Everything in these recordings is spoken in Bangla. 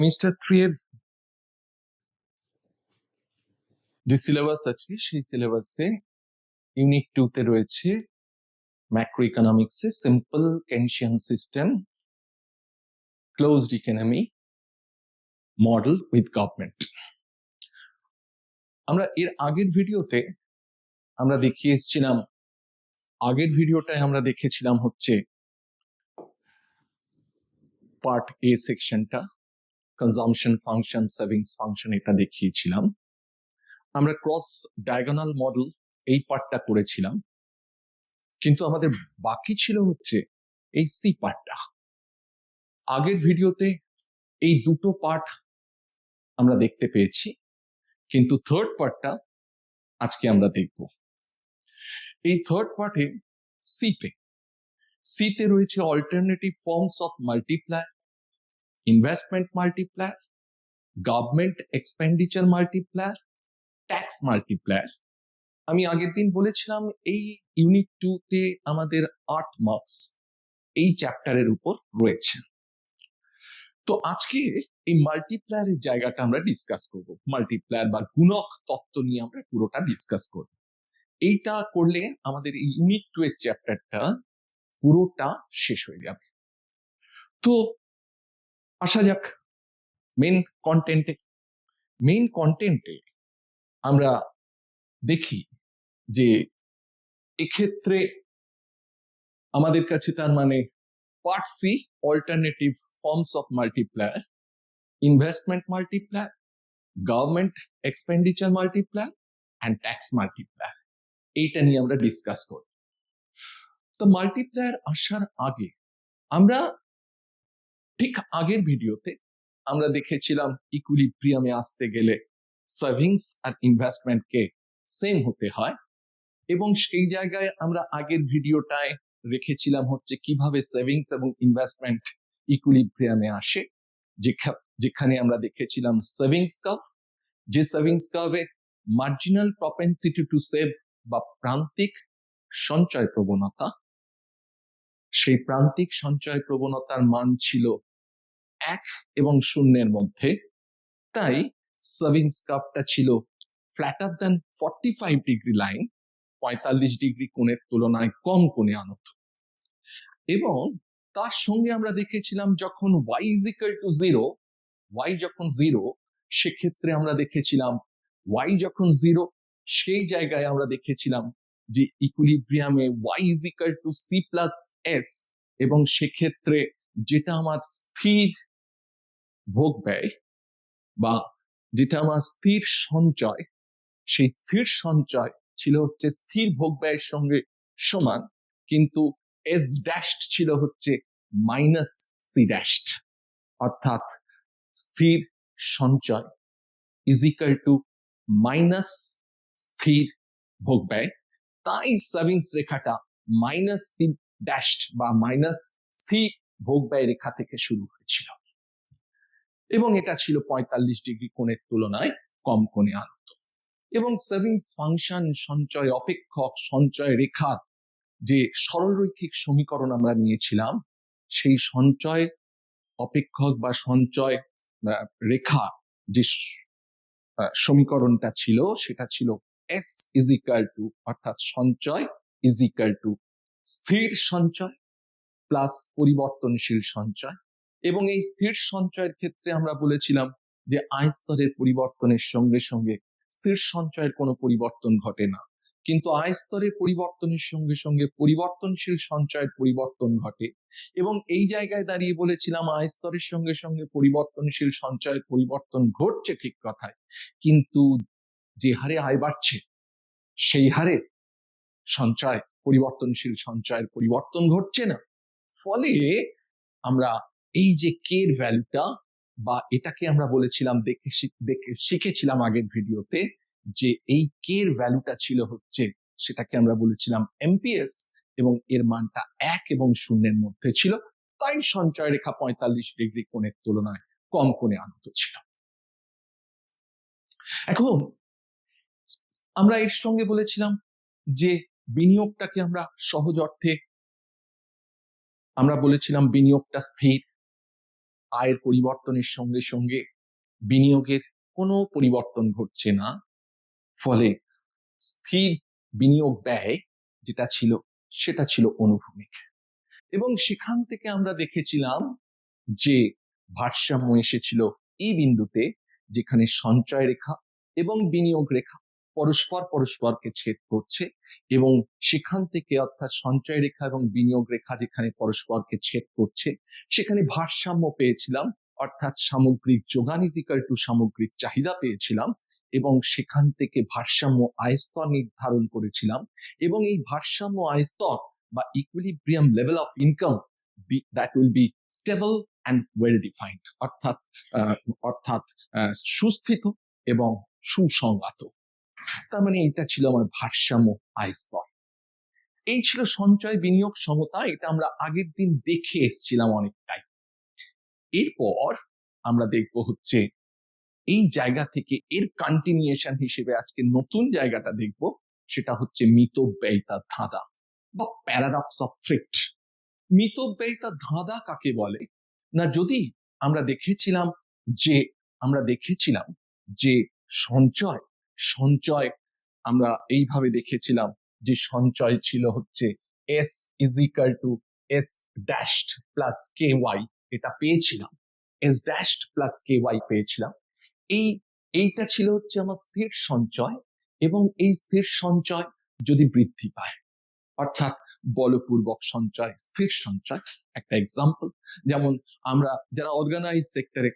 সেমিস্টার 3 এর যে সিলেবাস আছে সেই সিলেবাসে ইউনিট 2 তে রয়েছে ম্যাক্রো ইকোনমিক্স এ simple Keynesian system, closed economy, model with government. আমরা এর আগের ভিডিওতে আমরা দেখিয়ে এসেছিলাম, আগের ভিডিওটায় আমরা দেখেছিলাম হচ্ছে পার্ট এ সেকশনটা, কনজাম্পশন ফাংশন, সেভিংস ফাংশন, এটা দেখিয়েছিলাম। আমরা ক্রস ডায়াগোনাল মডেল এই পার্টটা করেছিলাম, কিন্তু আমাদের বাকি ছিল হচ্ছে এই সি পার্টটা। আগের ভিডিওতে এই দুটো পার্ট আমরা দেখতে পেয়েছি, কিন্তু থার্ড পার্টটা আজকে আমরা দেখব। এই থার্ড পার্টে সিতে রয়েছে alternative forms of multiplier, investment multiplier, government expenditure multiplier, tax multiplier. আমি আগের দিন বলেছিলাম এই ইউনিট 2 তে আমাদের 8 মার্কস এই চ্যাপ্টারের উপর রয়েছে। তো আজকে এই মাল্টিপ্লায়ারের জায়গাটা আমরা ডিসকাস করব, মাল্টিপ্লায়ার বা গুণক তত্ত্ব নিয়ে আমরা পুরোটা ডিসকাস করব। এইটা করলে আমাদের এই ইউনিট 2 এর চ্যাপ্টারটা পুরোটা শেষ হয়ে যাবে। তো আসা যাক মেন কন্টেন্টে। মেন কন্টেন্টে আমরা দেখি যে এক্ষেত্রে আমাদের কাছে তার মানে part C alternative forms of multiplier, investment multiplier, government expenditure multiplier and tax multiplier, এইটা নিয়ে আমরা ডিসকাস করব। তো মাল্টিপ্লায়ার আসার আগে আমরা ঠিক আগের ভিডিওতে আমরা দেখেছিলাম ইকুইলিব্রিয়ামে আসতে গেলে সেভিংস আর ইনভেস্টমেন্টকে সেম হতে হয়, এবং সেই জায়গায় আমরা আগের ভিডিওটায় রেখেছিলাম হচ্ছে কিভাবে সেভিংস এবং ইনভেস্টমেন্ট ইকুইলিব্রিয়ামে আসে, যেখানে আমরা দেখেছিলাম সেভিংস কার্ভ, যে সেভিংস কার্ভে মার্জিনাল প্রপেনসিটি টু সেভ বা প্রান্তিক সঞ্চয় প্রবণতা, সেই প্রান্তিক সঞ্চয় প্রবণতার মান ছিল 1 এবং 0-এর মধ্যে। তাই সেভিংস কার্ভটা ছিল platter than 45 degree line, 45 degree কোণের তুলনায় কম কোণে আনত। এবং তার সঙ্গে আমরা দেখেছিলাম যখন y is equal to 0, y যখন 0, সেক্ষেত্রে আমরা দেখেছিলাম y যখন 0 সেই জায়গায় আমরা দেখেছিলাম যে ইকুইলিব্রিয়ামে y is equal to c plus s, এবং সেক্ষেত্রে যেটা আমার স্থির ভোগ ব্যয় বা যেটা আমার স্থির সঞ্চয়, সেই স্থির সঞ্চয় ছিল হচ্ছে স্থির ভোগ ব্যয়ের সঙ্গে সমান, কিন্তু এস ড্যাশড ছিল হচ্ছে মাইনাস সি ড্যাশড, অর্থাৎ স্থির সঞ্চয় ইজ ইকুয়াল টু মাইনাস স্থির ভোগ ব্যয়। তাই সেভিংস রেখাটা মাইনাস সি ড্যাশড বা মাইনাস স্থির ভোগ ব্যয় রেখা থেকে শুরু হয়েছিল, এবং এটা ছিল 45 ডিগ্রি কোণের তুলনায় কম কোণে আনত। এবং সেভিংস ফাংশন, সঞ্চয় অপেক্ষক, সঞ্চয় রেখার যে সরলরৈখিক সমীকরণ আমরা নিয়েছিলাম, সেই সঞ্চয় অপেক্ষক বা সঞ্চয় রেখা যে সমীকরণটা ছিল সেটা ছিল এস ইজ ইকুয়াল টু, অর্থাৎ সঞ্চয় ইজ ইকুয়াল টু স্থির সঞ্চয় প্লাস পরিবর্তনশীল সঞ্চয়। এবং এই স্থির সঞ্চয়ের ক্ষেত্রে আমরা বলেছিলাম যে আয় স্তরের পরিবর্তনের সঙ্গে সঙ্গে স্থির সঞ্চয়ের কোনো পরিবর্তন ঘটে না, কিন্তু আয় স্তরের পরিবর্তনের সঙ্গে সঙ্গে পরিবর্তনশীল সঞ্চয়ের পরিবর্তন ঘটে। এবং এই জায়গায় দাঁড়িয়ে বলেছিলাম আয় স্তরের সঙ্গে সঙ্গে পরিবর্তনশীল সঞ্চয়ের পরিবর্তন ঘটছে ঠিক কথাই, কিন্তু যে হারে আয় বাড়ছে সেই হারে সঞ্চয়, পরিবর্তনশীল সঞ্চয়ের পরিবর্তন ঘটছে না। ফলে আমরা এই যে কে এর ভ্যালুটা, বা এটাকে আমরা বলেছিলাম দেখে শিখেছিলাম আগের ভিডিওতে, যে এই কে এর ভ্যালুটা ছিল হচ্ছে, সেটাকে আমরা বলেছিলাম এমপিএস, এবং এর মানটা 1 এবং 0-এর মধ্যে ছিল। তাই সঞ্চয় রেখা 45 ডিগ্রি কোণের তুলনায় কম কোণে আনত ছিল। এখন আমরা এর সঙ্গে বলেছিলাম যে বিনিয়োগটাকে আমরা সহজ অর্থে আমরা বলেছিলাম বিনিয়োগটা স্থির, আয়ের পরিবর্তনের সঙ্গে সঙ্গে বিনিয়োগের কোনো পরিবর্তন ঘটছে না, ফলে স্থির বিনিয়োগ ব্যয় যেটা ছিল সেটা ছিল অনুভূমিক। এবং সেখান থেকে আমরা দেখেছিলাম যে ভারসাম্য এসেছিল এই বিন্দুতে, যেখানে সঞ্চয় রেখা এবং বিনিয়োগ রেখা পরস্পরকে ছেদ করছে, এবং সেখান থেকে অর্থাৎ সঞ্চয় রেখা এবং বিনিয়োগ রেখা যেখানে পরস্পরকে ছেদ করছে সেখানে ভারসাম্য পেয়েছিলাম, অর্থাৎ সামগ্রিক যোগান ইজিক্যাল টু সামগ্রিক চাহিদা পেয়েছিলাম, এবং সেখান থেকে ভারসাম্য আয়স্তর নির্ধারণ করেছিলাম। এবং এই ভারসাম্য আয়স্তর বা equilibrium level of income that will be stable and well defined, অর্থাৎ সুস্থিত এবং সুসংগত। তার মানে এটা ছিল আমার ভারসাম্য আয়স্তর। এই ছিল সঞ্চয় বিনিয়োগ সমতা, এটা আমরা আগের দিন দেখে এসেছিলাম অনেকটাই। এরপর আমরা দেখব হচ্ছে এই জায়গা থেকে এর কন্টিনিউশন হিসেবে আজকে নতুন জায়গাটা দেখব, সেটা হচ্ছে মিতব্যয়িতার ধাঁধা বা প্যারাডক্স অফ থ্রিফট। মিতব্যয়িতার ধাঁধা কাকে বলে না, যদি আমরা দেখেছিলাম যে সঞ্চয় আমরা এইভাবে দেখেছিলাম যে সঞ্চয় ছিল হচ্ছে S is equal to S dashed plus KY, এটা পেয়েছিলাম, S dashed plus KY পেয়েছিলাম। এইটা ছিল হচ্ছে আমার স্থির সঞ্চয়, এবং এই স্থির সঞ্চয় যদি বৃদ্ধি পায়, অর্থাৎ বলপূর্বক সঞ্চয়, স্থির সঞ্চয়। একটা এক্সাম্পল, যেমন আমরা যারা অর্গানাইজ সেক্টরে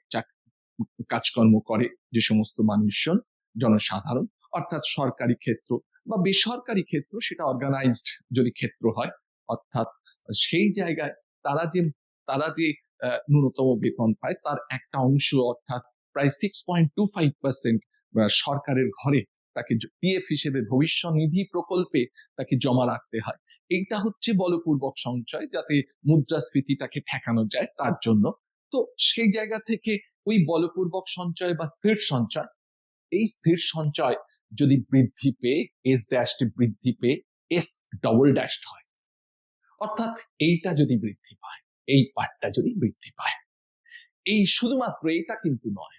কাজকর্ম করে যে সমস্ত মানুষজন, জনসাধারণ, অর্থাৎ সরকারি ক্ষেত্র বা বেসরকারি ক্ষেত্র, সেটা অর্গানাইজড যদি ক্ষেত্র হয়, অর্থাৎ সেই জায়গায় তারা যে ন্যূনতম বেতন পায় তার একটা অংশ, অর্থাৎ প্রায় 6.25% সরকারের ঘরে তাকে পিএফ হিসেবে ভবিষ্যৎ নিধি প্রকল্পে তাকে জমা রাখতে হয়। এইটা হচ্ছে বলপূর্বক সঞ্চয়, যাতে মুদ্রাস্ফীতিটাকে ঠেকানো যায় তার জন্য। তো সেই জায়গা থেকে ওই বলপূর্বক সঞ্চয় বা স্থির সঞ্চয়, এই স্থির সঞ্চয় যদি বৃদ্ধি পেয়ে এস ড্যাশড বৃদ্ধি পেয়ে এস ডবল ড্যাশড হয়, অর্থাৎ এইটা যদি বৃদ্ধি পায়, এই পার্টটা যদি বৃদ্ধি পায়, এই শুধুমাত্র এটা কিন্তু নয়,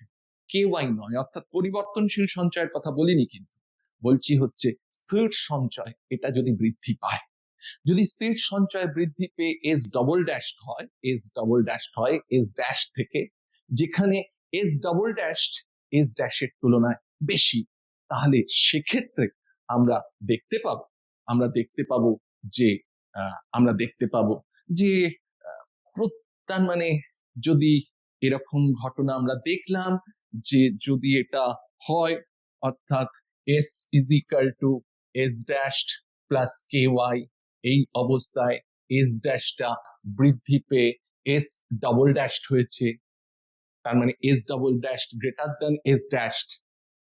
KY নয়, অর্থাৎ পরিবর্তনশীল সঞ্চয়ের কথা বলিনি, কিন্তু বলছি হচ্ছে স্থির সঞ্চয়, এটা যদি বৃদ্ধি পায়, যদি স্থির সঞ্চয় বৃদ্ধি পেয়ে এস ডবল ড্যাশড হয়, এস ড্যাশ থেকে, যেখানে এস ডবল ড্যাশড এস ড্যাশের তুলনায় বেশি, তাহলে সেক্ষেত্রে আমরা দেখতে পাবো যে তার মানে যদি এরকম ঘটনা আমরা দেখলাম যে যদি এটা হয়, অর্থাৎ S is equal to S dashed plus KY, এই অবস্থায় S ড্যাশটা বৃদ্ধি পেয়ে S ডবল ড্যাশড হয়েছে, তার মানে S double dashed greater than S dashed.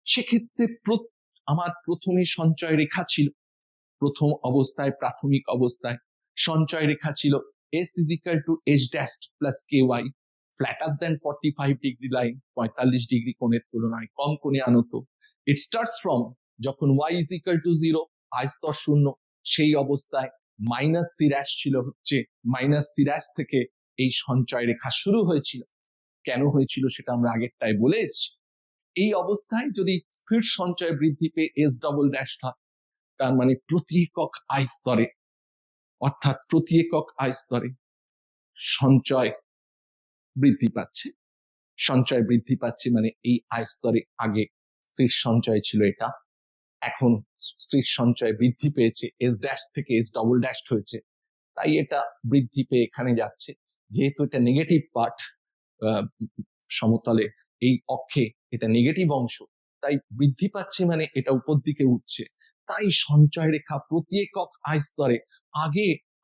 সেক্ষেত্রে আমার প্রথমে সঞ্চয় রেখা ছিল, প্রথম অবস্থায় প্রাথমিক অবস্থায় সঞ্চয় রেখা ছিল S is equal to S dashed plus KY, flatter than 45 degree line, 45 degree কোণের তুলনায় কম কোণে আনত। It starts from যখন Y is equal to 0, আয়স্তর শূন্য, সেই অবস্থায় মাইনাস সি ড্যাশ ছিল হচ্ছে, মাইনাস সি ড্যাশ থেকে এই সঞ্চয় রেখা শুরু হয়েছিল। কেন হয়েছিল সেটা আমরা আগেরটায় বলে এসেছি। এই অবস্থায় যদি স্থির সঞ্চয় বৃদ্ধি পেয়ে এস ডবল ড্যাশ হয়, তার মানে প্রতি একক আয় স্তরে, অর্থাৎ প্রতি একক আয় স্তরে সঞ্চয় বৃদ্ধি পাচ্ছে, মানে এই আয় স্তরে আগে স্থির সঞ্চয় ছিল এটা, এখন স্থির সঞ্চয় বৃদ্ধি পেয়েছে, এস ড্যাশ থেকে এস ডবল ড্যাশ হয়েছে, তাই এটা বৃদ্ধি পেয়ে এখানে যাচ্ছে। যেহেতু এটা নেগেটিভ পার্ট, সমতলে এই অক্ষে এটা নেগেটিভ অংশ, তাই বৃদ্ধি পাচ্ছে মানে এটা উপর দিকে উঠছে। তাই সঞ্চয় রেখা প্রতি একক আয় স্তরে,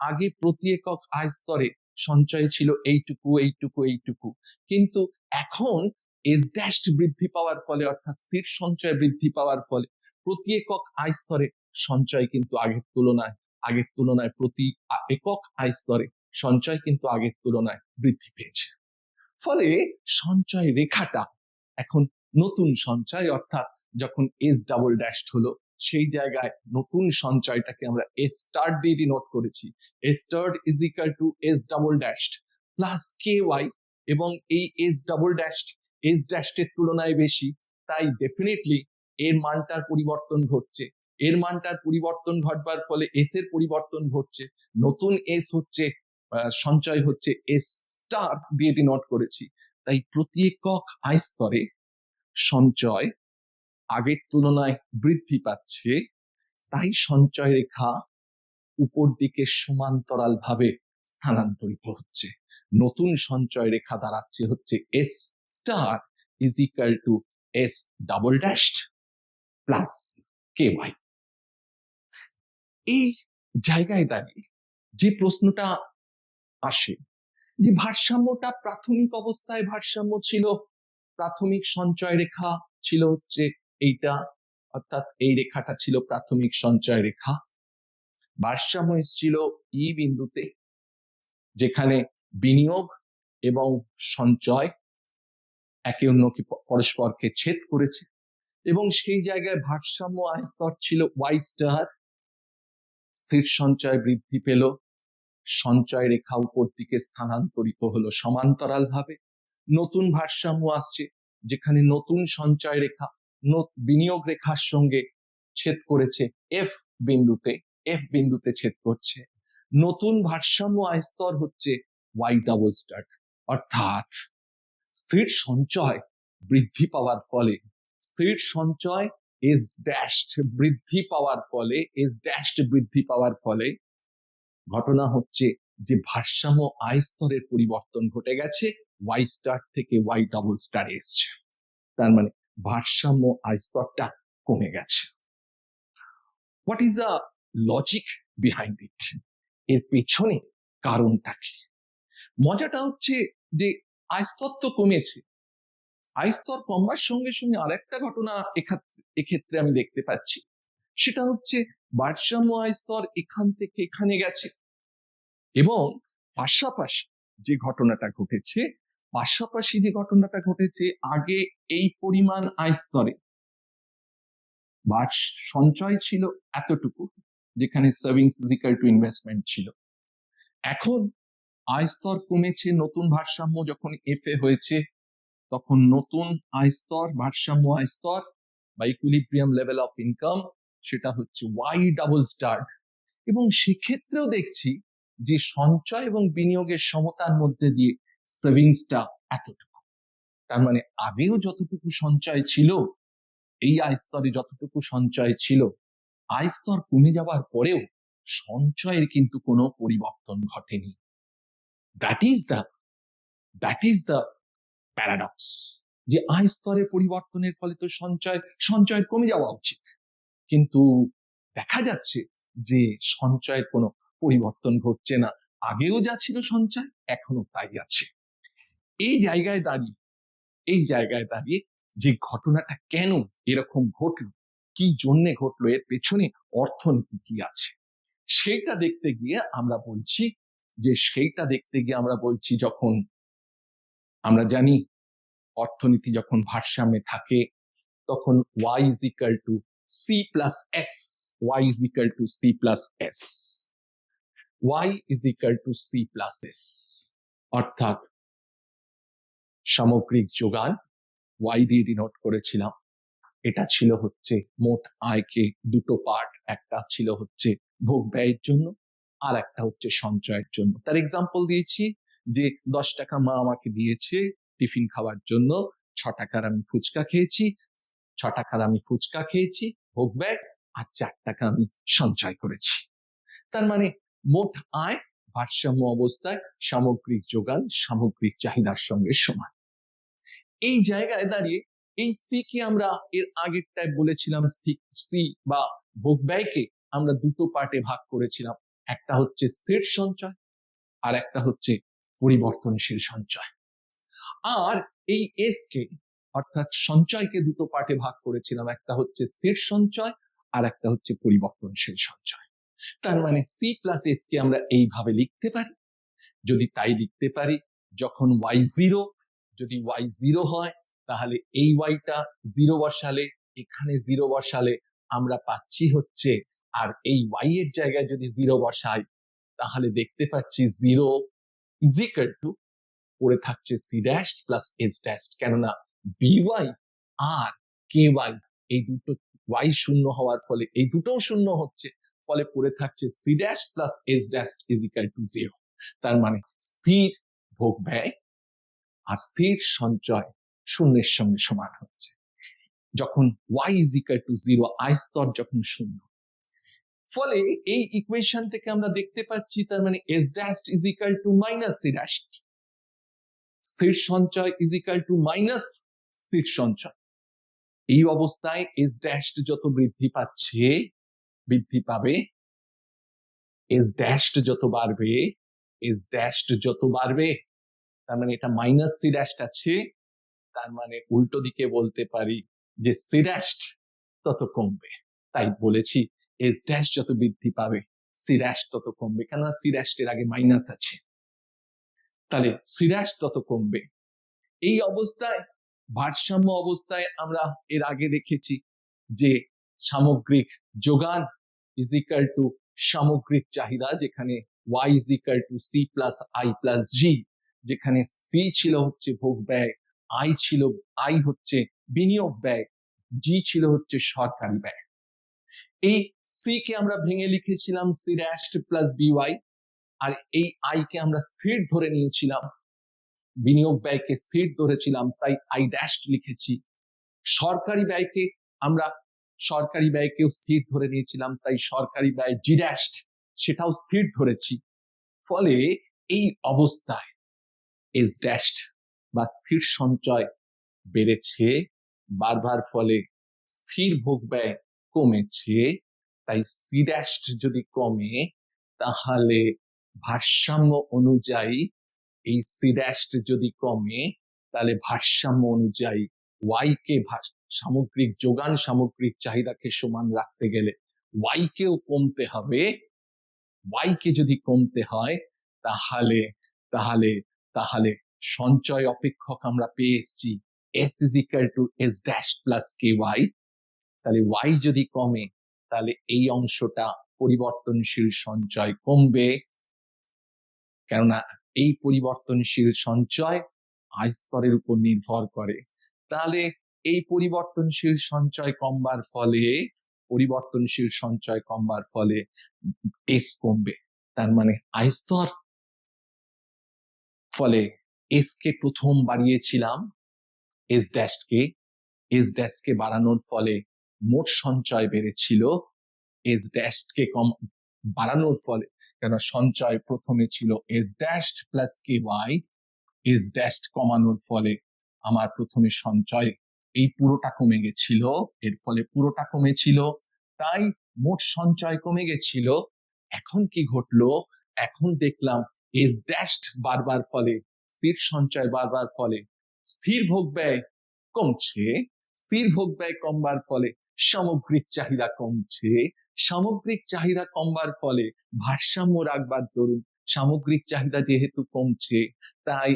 আগে প্রতি একক আয় স্তরে সঞ্চয় ছিল এইটুকু, কিন্তু এখন এস ড্যাশ বৃদ্ধি পাওয়ার ফলে, অর্থাৎ স্থির সঞ্চয় বৃদ্ধি পাওয়ার ফলে প্রতি একক আয় স্তরে সঞ্চয় কিন্তু আগের তুলনায় প্রতি একক আয় স্তরে সঞ্চয় কিন্তু আগের তুলনায় বৃদ্ধি পেয়েছে। ফলে সঞ্চয় রেখাটা এখন নতুন সঞ্চয়, অর্থাৎ যখন এস ডাবল ড্যাশ হলো, সেই জায়গায় নতুন সঞ্চয়টাকে আমরা এস স্টার দিয়ে নোট করেছি। S star is equal to S double dash plus KY, এবং এই এস ড্যাশের তুলনায় বেশি, তাই ডেফিনেটলি এর মানটার পরিবর্তন ঘটছে। এর মানটার পরিবর্তন ঘটবার ফলে এস এর পরিবর্তন ঘটছে। নতুন এস হচ্ছে সঞ্চয় হচ্ছে এস স্টার দিয়ে ডিনোট করেছি। তাই প্রতি একক আয় স্তরে সঞ্চয় আগের তুলনায় বৃদ্ধি পাচ্ছে, তাই সঞ্চয় রেখা উপর দিকে সমান্তরাল ভাবে স্থানান্তরিত হচ্ছে। নতুন সঞ্চয় রেখা দাঁড়াচ্ছে হচ্ছে S star is equal to S double dash plus K Y. এই জায়গায় দাঁড়িয়ে যে প্রশ্নটা আসে, যে ভারসাম্যটা প্রাথমিক অবস্থায় ভারসাম্য ছিল, প্রাথমিক সঞ্চয় রেখা ছিল হচ্ছে এইটা, অর্থাৎ এই রেখাটা ছিল প্রাথমিক সঞ্চয় রেখা। ভারসাম্য এসেছিল ই বিন্দুতে, যেখানে বিনিয়োগ এবং সঞ্চয় একে অন্যকে পরস্পরকে ছেদ করেছে, এবং সেই জায়গায় ভারসাম্য আয় স্তর ছিল ওয়াই স্টার। স্থির সঞ্চয় বৃদ্ধি পেল, সঞ্চয় রেখা উপর দিকে স্থানান্তরিত হলো সমান্তরাল ভাবে। নতুন ভারসাম্য আসছে, যেখানে নতুন সঞ্চয় রেখা বিনিয়োগ রেখার সঙ্গে ছেদ করেছে এফ বিন্দুতে ছেদ করছে। নতুন ভারসাম্য আয় স্তর হচ্ছে ওয়াই ডাবল স্টার, অর্থাৎ স্থির সঞ্চয় বৃদ্ধি পাওয়ার ফলে, স্থির সঞ্চয় এস ড্যাশড বৃদ্ধি পাওয়ার ফলে ঘটনা হচ্ছে যে ভারসাম্য আয় স্তরের পরিবর্তন ঘটে গেছে, ওয়াই স্টার থেকে ওয়াই ডাবল স্টার এসছে। তার মানে ভারসাম্য আয় স্তরটা কমে গেছে। What is the logic behind it? এর পেছনে কারণটা কি? মজাটা হচ্ছে যে আয় স্তর তো কমেছে, আয় স্তর কমবার সঙ্গে সঙ্গে আরেকটা ঘটনা এক্ষেত্রে আমি দেখতে পাচ্ছি, সেটা হচ্ছে ভারসাম্য আয় স্তর এখান থেকে এখানে গেছে, এবং পাশাপাশি যে ঘটনাটা ঘটেছে আগে এই পরিমাণ আয় স্তরে সঞ্চয় ছিল এতটুকু, যেখানে savings is equal two investment ছিল। এখন আয় স্তর কমেছে, নতুন ভারসাম্য যখন এফ এ হয়েছে, তখন নতুন আয় স্তর, ভারসাম্য আয় স্তর বা ইকুইলিব্রিয়াম লেভেল অফ ইনকাম, সেটা হচ্ছে ওয়াই ডাবল স্টার। এবং সেক্ষেত্রেও দেখছি যে সঞ্চয় এবং বিনিয়োগের সমতার মধ্যে দিয়ে সেভিংসটা এতটুকু। তার মানে আগেও যতটুকু সঞ্চয় ছিল, এই আয় স্তরে যতটুকু সঞ্চয় ছিল, আয় স্তর কমে যাওয়ার পরেও সঞ্চয়ের কিন্তু কোনো পরিবর্তন ঘটেনি। দ্যাট ইজ দ্য প্যারাডক্স, যে আয় স্তরে পরিবর্তনের ফলে তো সঞ্চয় কমে যাওয়া উচিত, কিন্তু দেখা যাচ্ছে যে সঞ্চয়ের কোনো পরিবর্তন ঘটছে না। আগেও যা ছিল সঞ্চয়, এখনো তাই আছে। এই জায়গায় দাঁড়িয়ে যে ঘটনাটা কেন এরকম ঘটলো, কি জন্যে ঘটলো, এর পেছনে অর্থনীতি কি আছে, সেইটা দেখতে গিয়ে আমরা বলছি যখন আমরা জানি অর্থনীতি যখন ভারসাম্যে থাকে, তখন y is equal to c plus s, y is equal to c plus s, y is equal to c plus s, অর্থাৎ সামগ্রিক যোগান y দিয়ে ডিনোট করেছিলাম। এটা ছিল হচ্ছে মোট আয়কে দুটো পার্ট, একটা ছিল হচ্ছে ভোগ ব্যয়ের জন্য, আর একটা হচ্ছে সঞ্চয়ের জন্য। তার এক্সাম্পল দিয়েছি যে 10 টাকা মা আমাকে দিয়েছে টিফিন খাওয়ার জন্য, 6 টাকার আমি ফুচকা খেয়েছি ভোগ ব্যয়, আর 4 টাকা আমি সঞ্চয় করেছি। তার মানে মোট আয় ভারসাম্য অবস্থায় সামগ্রিক যোগান সামগ্রিক চাহিদার সঙ্গে সমান। এই জায়গায় দাঁড়িয়ে এই সি কে আমরা এর আগেরটায় বলেছিলাম, সি বা ভোগ ব্যয়কে আমরা দুটো পার্টে ভাগ করেছিলাম, একটা হচ্ছে স্থির সঞ্চয় আর একটা হচ্ছে পরিবর্তনশীল সঞ্চয়। আর এই এস কে অর্থাৎ সঞ্চয়কে দুটো পার্টে ভাগ করেছিলাম, একটা হচ্ছে স্থির সঞ্চয় আর একটা হচ্ছে পরিবর্তনশীল সঞ্চয়। তার মানে সি প্লাস এস কে আমরা এইভাবে লিখতে পারি। যদি তাই লিখতে পারি, যখন যদি ওয়াই 0 হয়, তাহলে এই ওয়াইটা 0 বসালে, এখানে 0 বসালে আমরা পাচ্ছি হচ্ছে, আর এই ওয়াই এর জায়গায় যদি 0 বসাই, তাহলে দেখতে পাচ্ছি 0 ইজ ইকুয়াল টু পড়ে থাকছে C dash plus S dash, কেননা বিওয়াই আর কে ওয়াই এই দুটো ওয়াই শূন্য হওয়ার ফলে এই দুটোও শূন্য হচ্ছে, ফলে পড়ে থাকছে C dash plus S dash is equal to 0। তার মানে স্থির ভোগ ব্যয় আর স্থির সঞ্চয় শূন্যের সঙ্গে সমান হচ্ছে। যখন y is equal to 0, I স্তর যখন শূন্য, ফলে এই ইকুয়েশন থেকে আমরা দেখতে পাচ্ছি তার মানে S dash is equal to minus C dash, স্থির সঞ্চয় ইজ ইকুয়াল টু মাইনাস স্থির সঞ্চয়। এই অবস্থায় এস ড্যাশ যত বৃদ্ধি পাচ্ছে, বৃদ্ধি পাবে, এস ড্যাশ যত বাড়বে, এস ড্যাশ যত বাড়বে, তার মানে এটা মাইনাস সি ড্যাশ আছে, তার মানে উল্টো দিকে বলতে পারি যে সি ড্যাশ তত কমবে। তাই বলেছি এস ড্যাশ যত বৃদ্ধি পাবে সি ড্যাশ তত কমবে, কেননা সি ড্যাশ এর আগে মাইনাস আছে, তাহলে সি ড্যাশ তত কমবে। এই অবস্থায় ভারসাম্য অবস্থায় আমরা এর আগে দেখেছি যে সামগ্রিক যোগান ইজ ইকুয়াল টু সামগ্রিক চাহিদা, যেখানে y is equal to C plus I plus G, যেখানে সি ছিল হচ্ছে ভোগ ব্যয়, আই হচ্ছে বিনিয়োগ ব্যয়, জি ছিল হচ্ছে সরকারি ব্যয়। এই সি কে আমরা ভেঙে লিখেছিলাম সি ড্যাশ প্লাস বিওয়াই, আর এই আই কে আমরা স্থির ধরে নিয়েছিলাম, বিনিয়োগ ব্যয়কে স্থির ধরেছিলাম, তাই আই ড্যাশ লিখেছি। সরকারি ব্যয়কেও স্থির ধরে নিয়েছিলাম, তাই সরকারি ব্যয় জি ড্যাশ সেটাও স্থির ধরেছি। ফলে এই অবস্থায় এস ড্যাশ বা স্থির সঞ্চয় বেড়েছে বারবার, ফলে স্থির ভোগ ব্যয় কমেছে, তাই সি ড্যাশ যদি কমে তাহলে ভারসাম্য অনুযায়ী এই সি ড্যাশ যদি কমে তাহলে ভারসাম্য অনুযায়ী ওয়াই কে সামগ্রিক যোগান সামগ্রিক চাহিদাকে সমান রাখতে গেলে ওয়াই কেও কমতে হবে। ওয়াই কে যদি কমতে হয় তাহলে তাহলে তাহলে সঞ্চয় অপেক্ষক আমরা পেয়ে এসছি S is equal to S dash plus K Y. তাহলে ওয়াই যদি কমে তাহলে এই অংশটা পরিবর্তনশীল সঞ্চয় কমবে, কেননা এই পরিবর্তনশীল সঞ্চয় আয় স্তরের উপর নির্ভর করে। তাহলে এই পরিবর্তনশীল সঞ্চয় কমবার ফলে এস কমবে, তার মানে আয় স্তর, ফলে এস কে প্রথম বাড়িয়েছিলাম, এস ড্যাশ কে বাড়ানোর ফলে মোট সঞ্চয় বেড়েছিল, এস ড্যাশ কে বাড়ানোর ফলে, কেন সঞ্চয় প্রথমে ছিল S dash plus K Y, S dash কমানোর ফলে আমার প্রথমে সঞ্চয় এই পুরোটা কমে গেছিল, এর ফলে পুরোটা কমেছিল, তাই মোট সঞ্চয় কমে গেছিল। এখন কি ঘটলো, এখন দেখলাম এস ড্যাশ বারবার ফলে, স্থির সঞ্চয় বারবার ফলে স্থির ভোগ ব্যয় কমছে, স্থির ভোগ ব্যয় কমবার ফলে সামগ্রিক চাহিদা কমছে, সামগ্রিক চাহিদা কমবার ফলে ভারসাম্য রাখবার দরুন সামগ্রিক চাহিদা যেহেতু কমছে তাই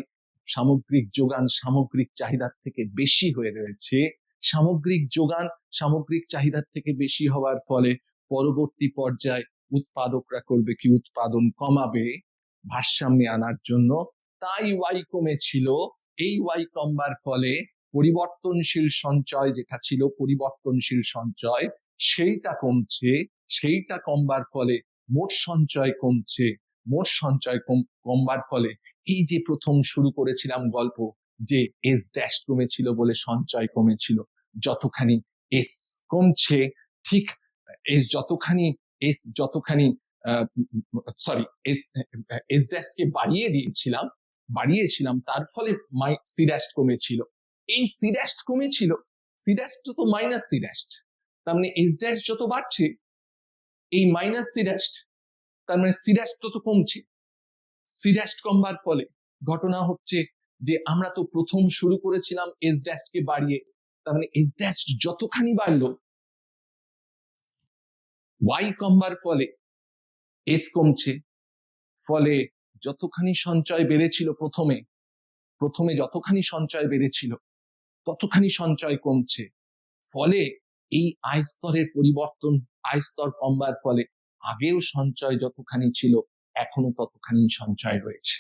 সামগ্রিক যোগান সামগ্রিক চাহিদার থেকে বেশি হয়ে রয়েছে। সামগ্রিক যোগান সামগ্রিক চাহিদার থেকে বেশি হওয়ার ফলে পরবর্তী পর্যায়ে উৎপাদকরা করবে কি, উৎপাদন কমাবে ভারসাম্যে আনার জন্য, তাই ওয়াই কমেছিল। এই ওয়াই কমবার ফলে পরিবর্তনশীল সঞ্চয় যেটা ছিল পরিবর্তনশীল সঞ্চয় সেইটা কমছে, সেইটা কমবার ফলে মোট সঞ্চয় কমছে, মোট সঞ্চয় কমবার ফলে এই যে প্রথম শুরু করেছিলাম গল্প যে এস ড্যাশ কমেছিল বলে সঞ্চয় কমেছিল, যতখানি এস কমছে ঠিক এস যতখানি এস ড্যাশ কে বাড়িয়েছিলাম তার ফলে সি ড্যাশ কমেছিল। এই সি ড্যাশ কমেছিল, সি ড্যাশ তো মাইনাস সি ড্যাশ, তার মানে এস ড্যাশ যত বাড়ছে এই মাইনাস সি ড্যাশ, তার মানে সি ড্যাশ তত কমছে। সি ড্যাশ কমবার ফলে ঘটনা হচ্ছে যে আমরা তো প্রথম শুরু করেছিলাম এস ড্যাশ কে বাড়িয়ে, তার মানে এস ড্যাশ যতখানি বাড়লো ওয়াই কমবার ফলে এস কমছে, ফলে যতখানি সঞ্চয় বেড়েছিল প্রথমে যতখানি সঞ্চয় বেড়েছিল ততখানি সঞ্চয় কমছে, ফলে এই আয় স্তরের পরিবর্তন, আয় স্তর কমবার ফলে আগেও সঞ্চয় যতখানি ছিল এখনো ততখানি সঞ্চয় রয়েছে।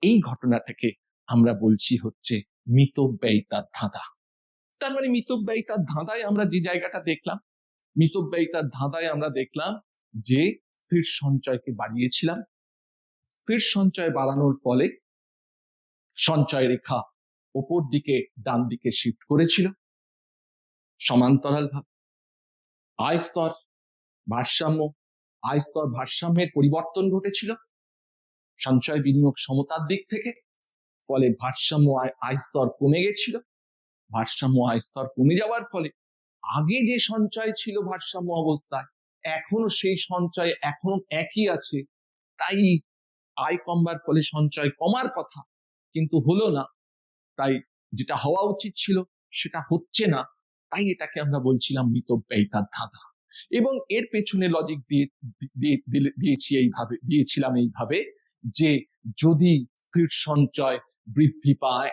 এই ঘটনাটাকে আমরা বলছি হচ্ছে মিতব্যয়িতার ধাঁধা। তার মানে মিতব্যয়িতার ধাঁধায় আমরা যে জায়গাটা দেখলাম, মিতব্যয়িতার ধাঁধায় আমরা দেখলাম যে স্থির সঞ্চয়কে বাড়িয়েছিলাম, স্থির সঞ্চয় বাড়ানোর ফলে সঞ্চয় রেখা ওপর দিকে ডান দিকে শিফট করেছিল সমান্তরাল ভাবে। আয় স্তর ভারসাম্য, আয় স্তর ভারসাম্যের পরিবর্তন ঘটেছিল সঞ্চয় বিনিয়োগ সমতার দিক থেকে, ফলে ভারসাম্য আয় স্তর কমে গেছিল। ভারসাম্য আয় স্তর কমে যাওয়ার ফলে আগে যে সঞ্চয় ছিল ভারসাম্য অবস্থায়, এখনো সেই সঞ্চয় এখনো একই আছে, তাই আয় কমবার ফলে সঞ্চয় কমার কথা কিন্তু হলো না, তাই যেটা হওয়া উচিত ছিল সেটা হচ্ছে না, তাই এটাকে আমরা বলছিলাম মিতব্যয়িতার ধাঁধা। এবং এর পেছনে লজিক দিয়েছিলাম এইভাবে যে যদি স্থির সঞ্চয় বৃদ্ধি পায়,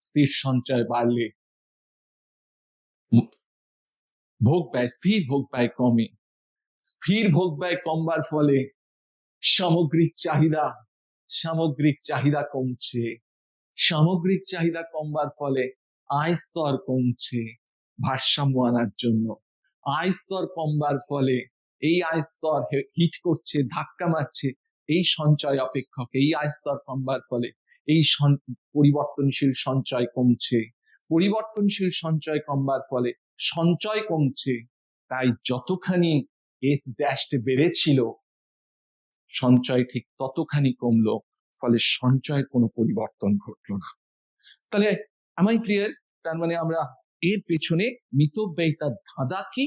স্থির সঞ্চয় বাড়লে ভোগ ব্যয়, স্থির ভোগ ব্যয় কমে, স্থির ভোগ ব্যয় কমবার ফলে সামগ্রিক চাহিদা কমছে, সামগ্রিক চাহিদা কমবার ফলে আয় স্তর কমছে ভারসাম্য আনার জন্য, আয় স্তর কমবার ফলে এই আয় স্তর হিট করছে, ধাক্কা মারছে এই সঞ্চয় অপেক্ষক, এই আয় স্তর কমবার ফলে এই পরিবর্তনশীল সঞ্চয় কমছে, পরিবর্তনশীল সঞ্চয় কমবার ফলে সঞ্চয় কমছে, তাই যতখানি এস ড্যাশড বেড়েছিল সঞ্চয় ঠিক ততখানি কমলো, ফলে সঞ্চয়ের কোনো পরিবর্তন ঘটলো না। তাহলে আমায় ক্লিয়ার? তার মানে আমরা এর পেছনে মিতব্যয়িতার ধাঁধা কি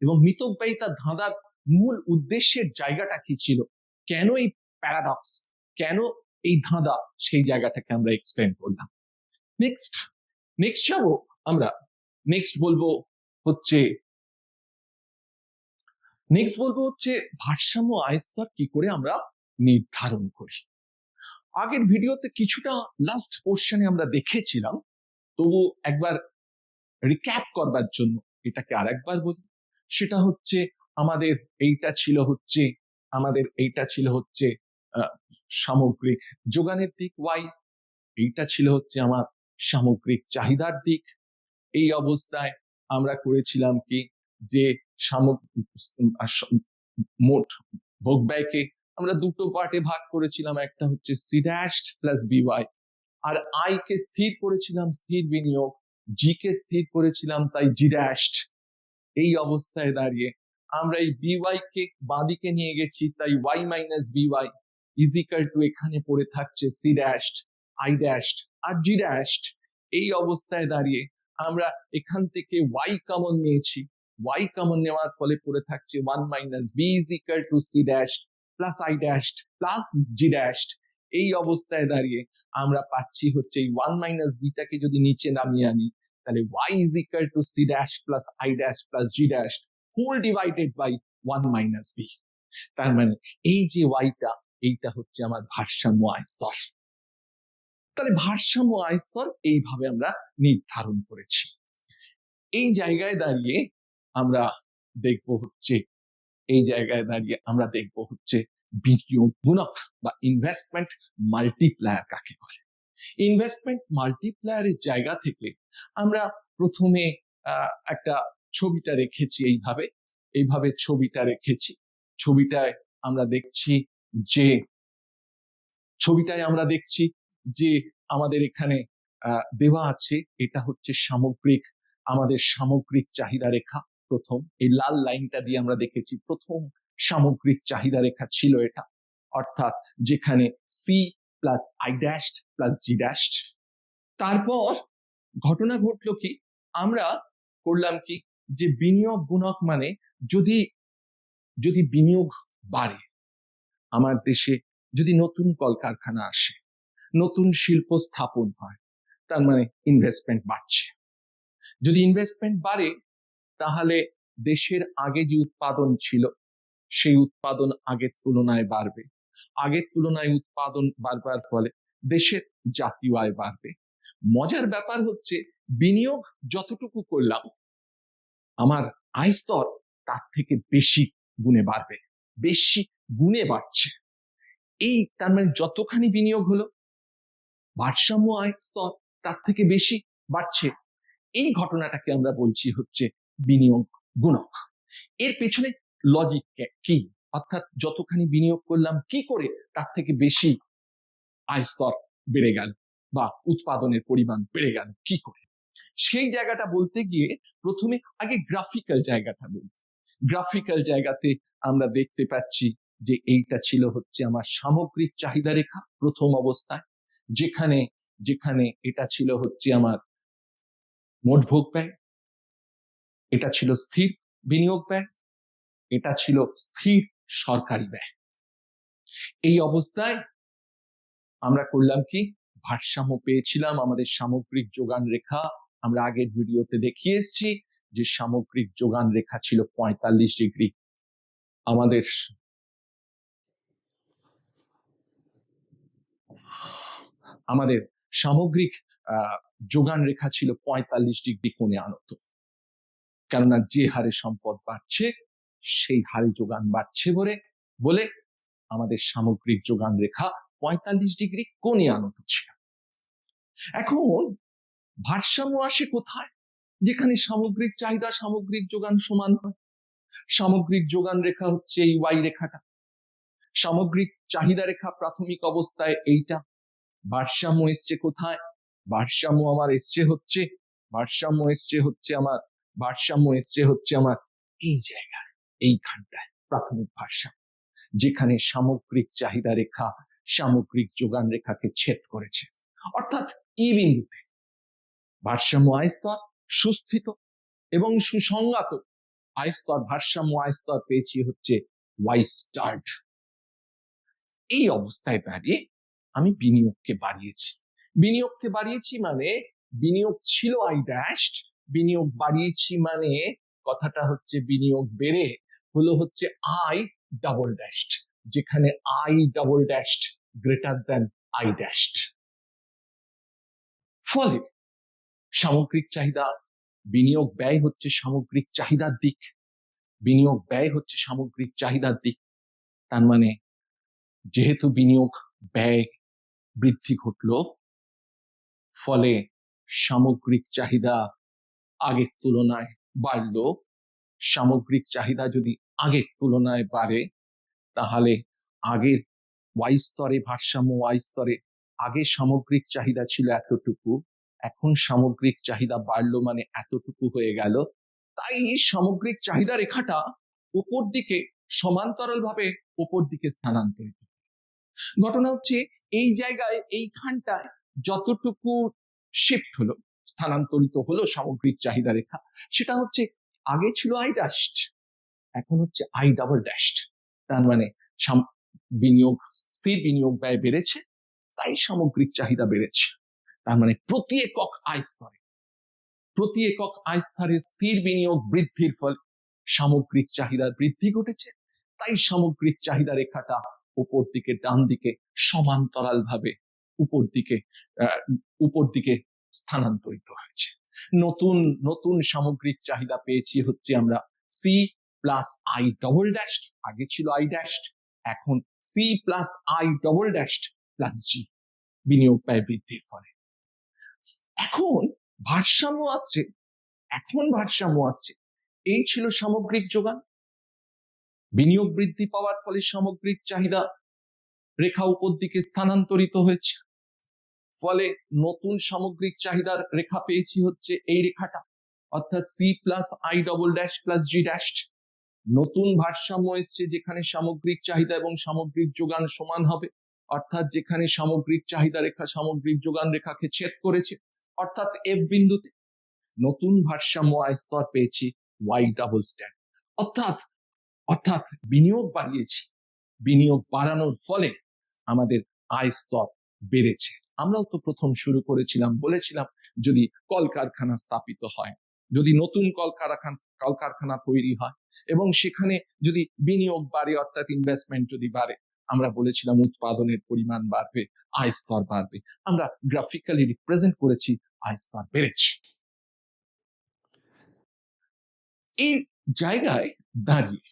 এবং মিতব্যয়িতার ধাঁধার মূল উদ্দেশ্যের জায়গাটা কি ছিল, কেন এই প্যারাডক্স, কেন এই ধাঁধা, সেই জায়গাটাকে আমরা এক্সপ্লেন করলাম। নেক্সট যাবো আমরা, নেক্সট বলবো হচ্ছে ভারসাম্য আয় স্তর কি করে আমরা নির্ধারণ করি। আগের ভিডিওতে কিছুটা লাস্ট পোর্শনে আমরা দেখেছিলাম, তবু একবার রিক্যাপ করবার জন্য এটাকে আরেকবার বলি। সেটা হচ্ছে আমাদের এইটা ছিল হচ্ছে সামগ্রিক যোগানের দিক ওয়াই, এইটা ছিল হচ্ছে আমার সামগ্রিক চাহিদার দিক। এই অবস্থায় আমরা করেছিলাম কি যে মোট ভোগ ব্যয়কে আমরা দুটো পার্টে ভাগ করেছিলাম, একটা হচ্ছে সি ড্যাশ প্লাস বিওয়াই, আর আই কে স্থির করেছিলাম স্থির বিনিয়োগ, জি কে স্থির করেছিলাম তাই জি ড্যাশ। এই অবস্থায় দাঁড়িয়ে আমরা এই বিওয়াই কে বাঁদিকে নিয়ে গেছি, তাই Y minus B Y is equal to এখানে পড়ে থাকছে সি ড্যাশ, আই ড্যাশ আর জি ড্যাশ। এই অবস্থায় দাঁড়িয়ে আমরা এখান থেকে ওয়াই কমন নিয়েছি, ওয়াই কমন নেওয়ার ফলে পড়ে থাকছে one minus B is equal to C dash plus I dash plus G dash. এই অবস্থায় দাঁড়িয়ে আমরা পাচ্ছি হচ্ছে এই ওয়ান মাইনাস বিটাকে যদি নিচে নামিয়ে আনি, তাহলে y is equal to c dash plus i dash plus g dash whole divided by 1 minus b। তার মানে এই যে y-টা, এইটা হচ্ছে আমার ভারসাম্য আয় স্তর। তাহলে ভারসাম্য আয় স্তর এইভাবে আমরা নির্ধারণ করেছি। এই জায়গায় দাঁড়িয়ে আমরা দেখব হচ্ছে বিনিয়োগ গুণক বা ইনভেস্টমেন্ট মাল্টিপ্লায়ার কাকে বলে। ইনভেস্টমেন্ট মাল্টিপ্লায়ারের জায়গা থেকে আমরা প্রথমে একটা ছবিটা রেখেছি, এইভাবে ছবিটা রেখেছি। ছবিটায় আমরা দেখছি যে আমাদের এখানে দেওয়া আছে, এটা হচ্ছে আমাদের সামগ্রিক চাহিদা রেখা। প্রথম এই লাল লাইনটা দিয়ে আমরা দেখেছি প্রথম সামগ্রিক চাহিদা রেখা ছিল এটা, অর্থাৎ যেখানে C plus I dash plus G dash. তারপর ঘটনা ঘটলো কি, আমরা করলাম কি যে বিনিয়োগ গুণক মানে যদি বিনিয়োগ বাড়ে, আমার দেশে যদি নতুন কলকারখানা আসে, নতুন শিল্প স্থাপন হয়, তার মানে ইনভেস্টমেন্ট বাড়ছে। যদি ইনভেস্টমেন্ট বাড়ে তাহলে দেশের আগে যে উৎপাদন ছিল সেই উৎপাদন আগের তুলনায় বাড়বে, আগের তুলনায় উৎপাদন বাড়বার ফলে দেশের জাতীয় আয় বাড়বে। মজার ব্যাপার হচ্ছে বিনিয়োগ যতটুকু করলাম আমার আয় স্তর তার থেকে বেশি গুণে বাড়বে, বেশি গুণে বাড়ছে। এই তার মানে যতখানি বিনিয়োগ হলো ভারসাম্য আয় স্তর তার থেকে বেশি বাড়ছে, এই ঘটনাটাকে আমরা বলছি হচ্ছে বিনিয়োগ গুণক। এর পেছনে লজিক কি, অর্থাৎ যতখানি বিনিয়োগ করলাম কি করে তার থেকে বেশি আয় স্তর বেড়ে গেল বা উৎপাদনের পরিমাণ বেড়ে গেল কি করে, সেই জায়গাটা বলতে গিয়ে প্রথমে আগে গ্রাফিক্যাল জায়গাটা বলতে। গ্রাফিক্যাল জায়গাতে আমরা দেখতে পাচ্ছি যে এইটা ছিল হচ্ছে আমার সামগ্রিক চাহিদা রেখা প্রথম অবস্থায়, যেখানে যেখানে এটা ছিল হচ্ছে আমার মোট ভোগ ব্যয়, এটা ছিল স্থির বিনিয়োগ ব্যয়, এটা ছিল স্থির সরকারি ব্যয়। এই অবস্থায় আমরা করলাম কি, ভারসাম্য পেয়েছিলাম আমাদের সামগ্রিক যোগান রেখা। আমরা আগের ভিডিওতে দেখিয়ে এসেছি যে সামগ্রিক যোগান রেখা ছিল 45 ডিগ্রি। আমাদের সামগ্রিক যোগান রেখা ছিল 45 ডিগ্রি কোণে আনত, কেননা যে হারে সম্পদ বাড়ছে সেই হারে যোগান বাড়ছে বলে আমাদের সামগ্রিক যোগান রেখা 45 ডিগ্রি কোণে আনত ছিল। এখন ভারসাম্য আসে কোথায়, যেখানে সামগ্রিক চাহিদা সামগ্রিক যোগান সমান হয়। সামগ্রিক যোগান রেখা হচ্ছে এই ওয়াই রেখাটা, সামগ্রিক চাহিদা রেখা প্রাথমিক অবস্থায় এইটা। ভারসাম্য এসছে কোথায়, ভারসাম্য আমার এসছে হচ্ছে আমার এই জায়গায়, এইখানটায় প্রাথমিক ভারসাম্য, যেখানে সামগ্রিক চাহিদা রেখা সামগ্রিক যোগান রেখাকে ছেদ করেছে, অর্থাৎ ই বিন্দুতে ভারসাম্য আয় স্তর সুস্থিত এবং সুসংজ্ঞাত আয় স্তর, ভারসাম্য আয় স্তর পেয়েছি হচ্ছে ওয়াই স্টার্ট। এই অবস্থায় দাঁড়িয়ে আমি বিনিয়োগকে বাড়িয়েছি মানে বিনিয়োগ ছিল আই ড্যাশড, বিনিয়োগ বাড়িয়েছি মানে কথাটা হচ্ছে বিনিয়োগ বেড়ে হলো হচ্ছে আই ডাবল ড্যাশড, যেখানে I double dashed greater than I dashed. ফলে সামগ্রিক চাহিদা, বিনিয়োগ ব্যয় হচ্ছে সামগ্রিক চাহিদার দিক, বিনিয়োগ ব্যয় হচ্ছে সামগ্রিক চাহিদার দিক। তার মানে যেহেতু বিনিয়োগ ব্যয় বৃদ্ধি ঘটলো, ফলে সামগ্রিক চাহিদা আগের তুলনায় বাড়লো। সামগ্রিক চাহিদা যদি আগের তুলনায় বাড়ে, তাহলে আগের ওয়াই স্তরে ভারসাম্য ওয়াই স্তরে আগে সামগ্রিক চাহিদা ছিল এতটুকু, এখন সামগ্রিক চাহিদা বাড়লো মানে এতটুকু হয়ে গেল। তাই সামগ্রিক চাহিদা রেখাটা উপর দিকে সমান্তরাল ভাবে উপর দিকে স্থানান্তরিত। ঘটনা হচ্ছে এই জায়গায় এইখানটায় যতটুকু শিফট হলো, স্থানান্তরিত হলো সামগ্রিক চাহিদা রেখা, সেটা হচ্ছে আগে ছিল আই ড্যাশড, এখন হচ্ছে আই ডাবল ড্যাশড। তার মানে বিনিয়োগ, স্থির বিনিয়োগ ব্যয় বেড়েছে, তাই সামগ্রিক চাহিদা বেড়েছে। তার মানে প্রতি একক আয় স্তরে স্থির বিনিয়োগ বৃদ্ধির ফলে সামগ্রিক চাহিদার বৃদ্ধি ঘটেছে, তাই সামগ্রিক চাহিদা রেখাটা উপর দিকে ডান দিকে সমান্তরাল ভাবে উপর দিকে স্থানান্তরিত হয়েছে। নতুন নতুন সামগ্রিক চাহিদা পেয়েছি হচ্ছে আমরা C plus I double dashed, আগে ছিল আই ড্যাশড, এখন C plus I double dashed plus G, বিনিয়োগ ব্যয় বৃদ্ধির ফলে। এখন ভারসাম্য আসছে, এই ছিল সামগ্রিক যোগান। বিনিয়োগ বৃদ্ধি পাওয়ার ফলে সামগ্রিক চাহিদা রেখা উপর দিকে স্থানান্তরিত হয়েছে, ফলে নতুন সামগ্রিক চাহিদার রেখা পেয়েছি হচ্ছে এই রেখাটা, অর্থাৎ C plus I double dash plus G dashed. নতুন ভারসাম্য এসছে যেখানে সামগ্রিক চাহিদা এবং সামগ্রিক যোগান সমান হবে, অর্থাৎ যেখানে সামগ্রিক চাহিদা রেখা সামগ্রিক যোগান রেখাকে ছেদ করেছে, অর্থাৎ এফ বিন্দুতে নতুন ভারসাম্য আয় স্তর পেয়েছি ওয়াই ডাবল স্ট্যান্ড। অর্থাৎ বিনিয়োগ বাড়িয়েছি, বিনিয়োগ বাড়ানোর ফলে আমাদের আয় স্তর বেড়েছে। আমরাও তো প্রথম শুরু করেছিলাম, বলেছিলাম যদি কলকারখানা স্থাপিত হয়, যদি নতুন কলকারখানা তৈরি হয় এবং সেখানে যদি বিনিয়োগ বাড়ে, অর্থাৎ ইনভেস্টমেন্ট যদি বাড়ে, আমরা বলেছিলাম উৎপাদনের পরিমাণ বাড়বে, আয় স্তর বাড়বে। আমরা গ্রাফিক্যালি রিপ্রেজেন্ট করেছি আয় স্তর বেড়েছে। এই জায়গায় দাঁড়িয়ে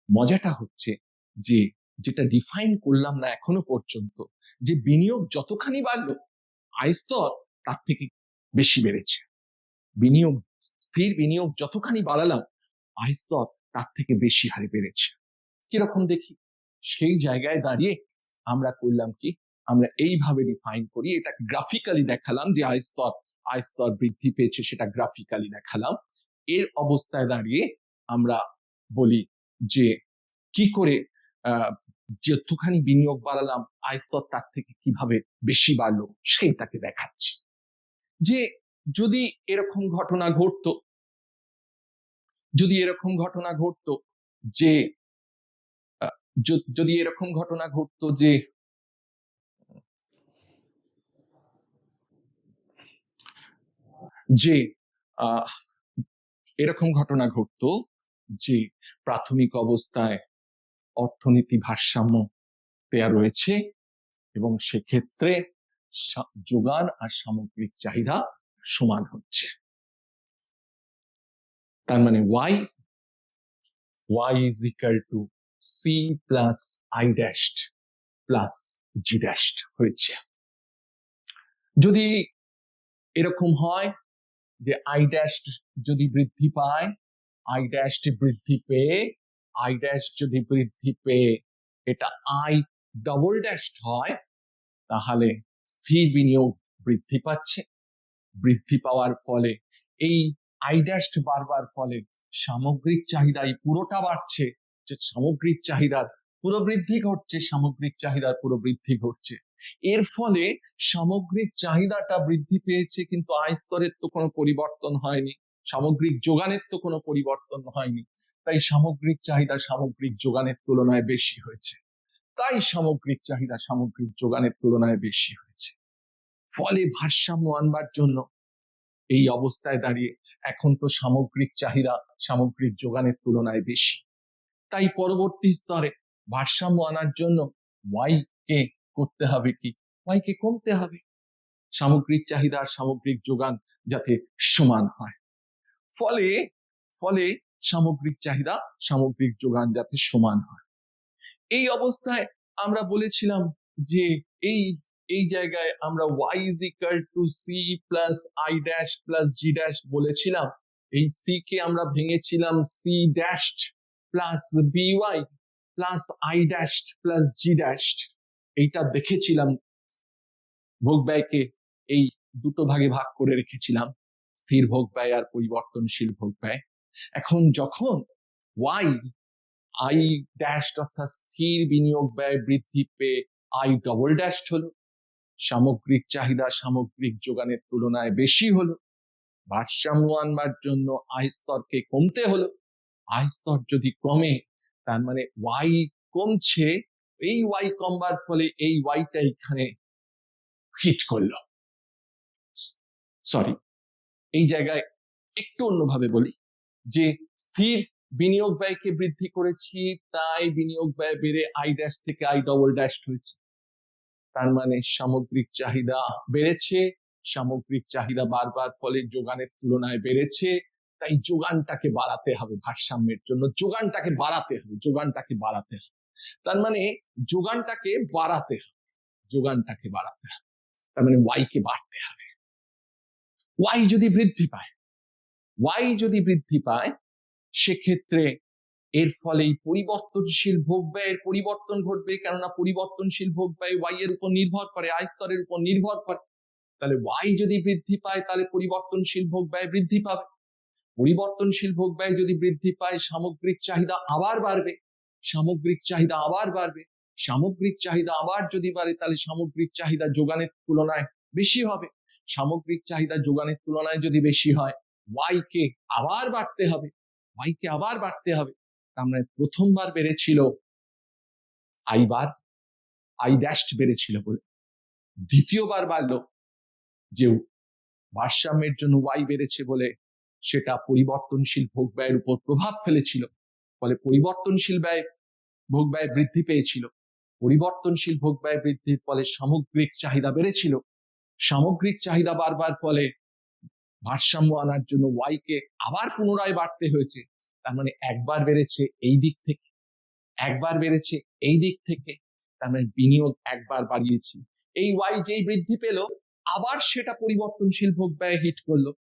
মজাটা হচ্ছে যে যেটা ডিফাইন করলাম না এখনো পর্যন্ত, যে বিনিয়োগ যতখানি বাড়লো আয় স্তর তার থেকে বেশি বেড়েছে। বিনিয়োগ, স্থির বিনিয়োগ যতখানি বাড়ালাম আয় স্তর তার থেকে বেশি হারে বেড়েছে। কিরকম দেখি? সেই জায়গায় দাঁড়িয়ে আমরা করলাম কি, আমরা এইভাবে ডিফাইন করি, এটা গ্রাফিক্যালি দেখালাম যে আয় স্তর বৃদ্ধি পেয়েছে, সেটা গ্রাফিক্যালি দেখালাম। এর অবস্থায় দাঁড়িয়ে আমরা বলি যে কি করে যতখানি বিনিয়োগ বাড়ালাম আয় স্তর তার থেকে কিভাবে বেশি বাড়লো সেইটাকে দেখাচ্ছি। যে যদি এরকম ঘটনা ঘটতো, যে যদি এরকম ঘটনা ঘটতো যে এরকম ঘটনা ঘটতো যে প্রাথমিক অবস্থায় অর্থনীতি ভারসাম্য দেয়া রয়েছে এবং সেক্ষেত্রে যোগান আর সামগ্রিক চাহিদা সমান হচ্ছে। তার মানে y is equal to c plus i dashed plus g dashed হয়েছে। যদি এরকম হয় যে i dashed যদি বৃদ্ধি পায়, i dashed বৃদ্ধি পেয়ে, i dashed যদি বৃদ্ধি পেয়ে এটা i double dashed হয়, তাহলে স্থির বিনিয়োগ বৃদ্ধি পাচ্ছে। বৃদ্ধি পাওয়ার ফলে এই আই ড্যাশড বাড়বার ফলে সামগ্রিক চাহিদাই পুরোটা বাড়ছে, যে সামগ্রিক চাহিদার পুরো বৃদ্ধি ঘটছে, সামগ্রিক চাহিদার পুরো বৃদ্ধি ঘটছে। এর ফলে সামগ্রিক চাহিদাটা বৃদ্ধি পেয়েছে কিন্তু আয় স্তরের তো কোনো পরিবর্তন হয়নি, সামগ্রিক যোগানের তো কোনো পরিবর্তন হয়নি, তাই সামগ্রিক চাহিদা সামগ্রিক যোগানের তুলনায় বেশি হয়েছে। তাই সামগ্রিক চাহিদা সামগ্রিক যোগানের তুলনায় বেশি হয়েছে। ফলে ভারসাম্য আনবার জন্য এই অবস্থায় দাঁড়িয়ে এখন তো সামগ্রিক চাহিদা সামগ্রিক যোগানের তুলনায় বেশি, তাই পরবর্তী স্তরে ভারসাম্য আনার জন্য ওয়াই কে করতে হবে কি, ওয়াই কে কমতে হবে, সামগ্রিক চাহিদা আর সামগ্রিক যোগান যাতে সমান হয়। ফলে ফলে সামগ্রিক চাহিদা সামগ্রিক যোগান যাতে সমান হয়। এই অবস্থায় আমরা বলেছিলাম যে এই জায়গায় আমরা y is equal to c plus i dash plus g dash বলেছিলাম। এই c কে আমরা ভেঙেছিলাম c dashed plus by plus i dashed plus g dashed। এইটা দেখেছিলাম ভোগ ব্যয়কে এই দুটো ভাগে ভাগ করে রেখেছিলাম, স্থির ভোগ ব্যয় আর পরিবর্তনশীল ভোগ ব্যয়। এখন যখন y আই ড্যাশড অর্থাৎ স্থির বিনিয়োগ ব্যয় বৃদ্ধি পেয়ে আই ডবল ড্যাশড হলো, সামগ্রিক চাহিদা সামগ্রিক যোগানের তুলনায় বেশি হলো, ভারসাম্য আনবার জন্য আয় স্তরকে কমতে হলো। আয় স্তর যদি কমে তার মানে ওয়াই কমছে, এই ওয়াই কমবার ফলে এই ওয়াইটা এখানে হিট করলো। সরি, এই জায়গায় একটু অন্যভাবে বলি যে স্থির বিনিয়োগ ব্যয়কে বৃদ্ধি করেছি, তাই বিনিয়োগ ব্যয় বেড়ে আই ড্যাশ থেকে আই ডবল ড্যাশ হয়েছে। তার মানে সামগ্রিক চাহিদা বেড়েছে, সামগ্রিক চাহিদা বাড়বার ফলে যোগানের তুলনায় বেড়েছে, তাই যোগানটাকে বাড়াতে হবে ভারসাম্যের জন্য, যোগানটাকে বাড়াতে হবে। তার মানে যোগানটাকে বাড়াতে হবে, তার মানে ওয়াই কে বাড়তে হবে। ওয়াই যদি বৃদ্ধি পায় সেক্ষেত্রে এর ফলে পরিবর্তনশীল ভোগ ব্যয়ের পরিবর্তন ঘটবে, কেননা পরিবর্তনশীল ভোগ ব্যয় ওয়াই এর উপর নির্ভর করে, আয় স্তরের উপর নির্ভর করে। তাহলে ওয়াই যদি বৃদ্ধি পায় তাহলে পরিবর্তনশীল ভোগ ব্যয় বৃদ্ধি পাবে। পরিবর্তনশীল ভোগ ব্যয় যদি বৃদ্ধি পায় সামগ্রিক চাহিদা আবার বাড়বে, সামগ্রিক চাহিদা আবার যদি বাড়ে তাহলে সামগ্রিক চাহিদা যোগানের তুলনায় বেশি হবে। সামগ্রিক চাহিদা যোগানের তুলনায় যদি বেশি হয় ওয়াই কে আবার বাড়তে হবে। আমরা প্রথমবার বেড়েছিল আই ড্যাশড বেড়েছিল বলে, দ্বিতীয়বার বাড়লো যে ভারসাম্যের জন্য ওয়াই বেড়েছে বলে সেটা পরিবর্তনশীল ভোগ ব্যয়ের উপর প্রভাব ফেলেছিল, ফলে পরিবর্তনশীল ভোগ ব্যয় বৃদ্ধি পেয়েছিল। পরিবর্তনশীল ভোগ ব্যয় বৃদ্ধির ফলে সামগ্রিক চাহিদা বেড়েছিল, সামগ্রিক চাহিদা বাড়বার ফলে ভারসাম্য আনার জন্য ওয়াই কে আবার পুনরায় বাড়তে হয়েছে। তার মানে একবার বেড়েছে এই দিক থেকে, একবার বেড়েছে এই দিক থেকে, তার মানে বিনিয়োগ একবার বাড়িয়েছি। এই ওয়াই যেই বৃদ্ধি পেল, আবার সেটা পরিবর্তনশীল ভোগ ব্যয় হিট করলো,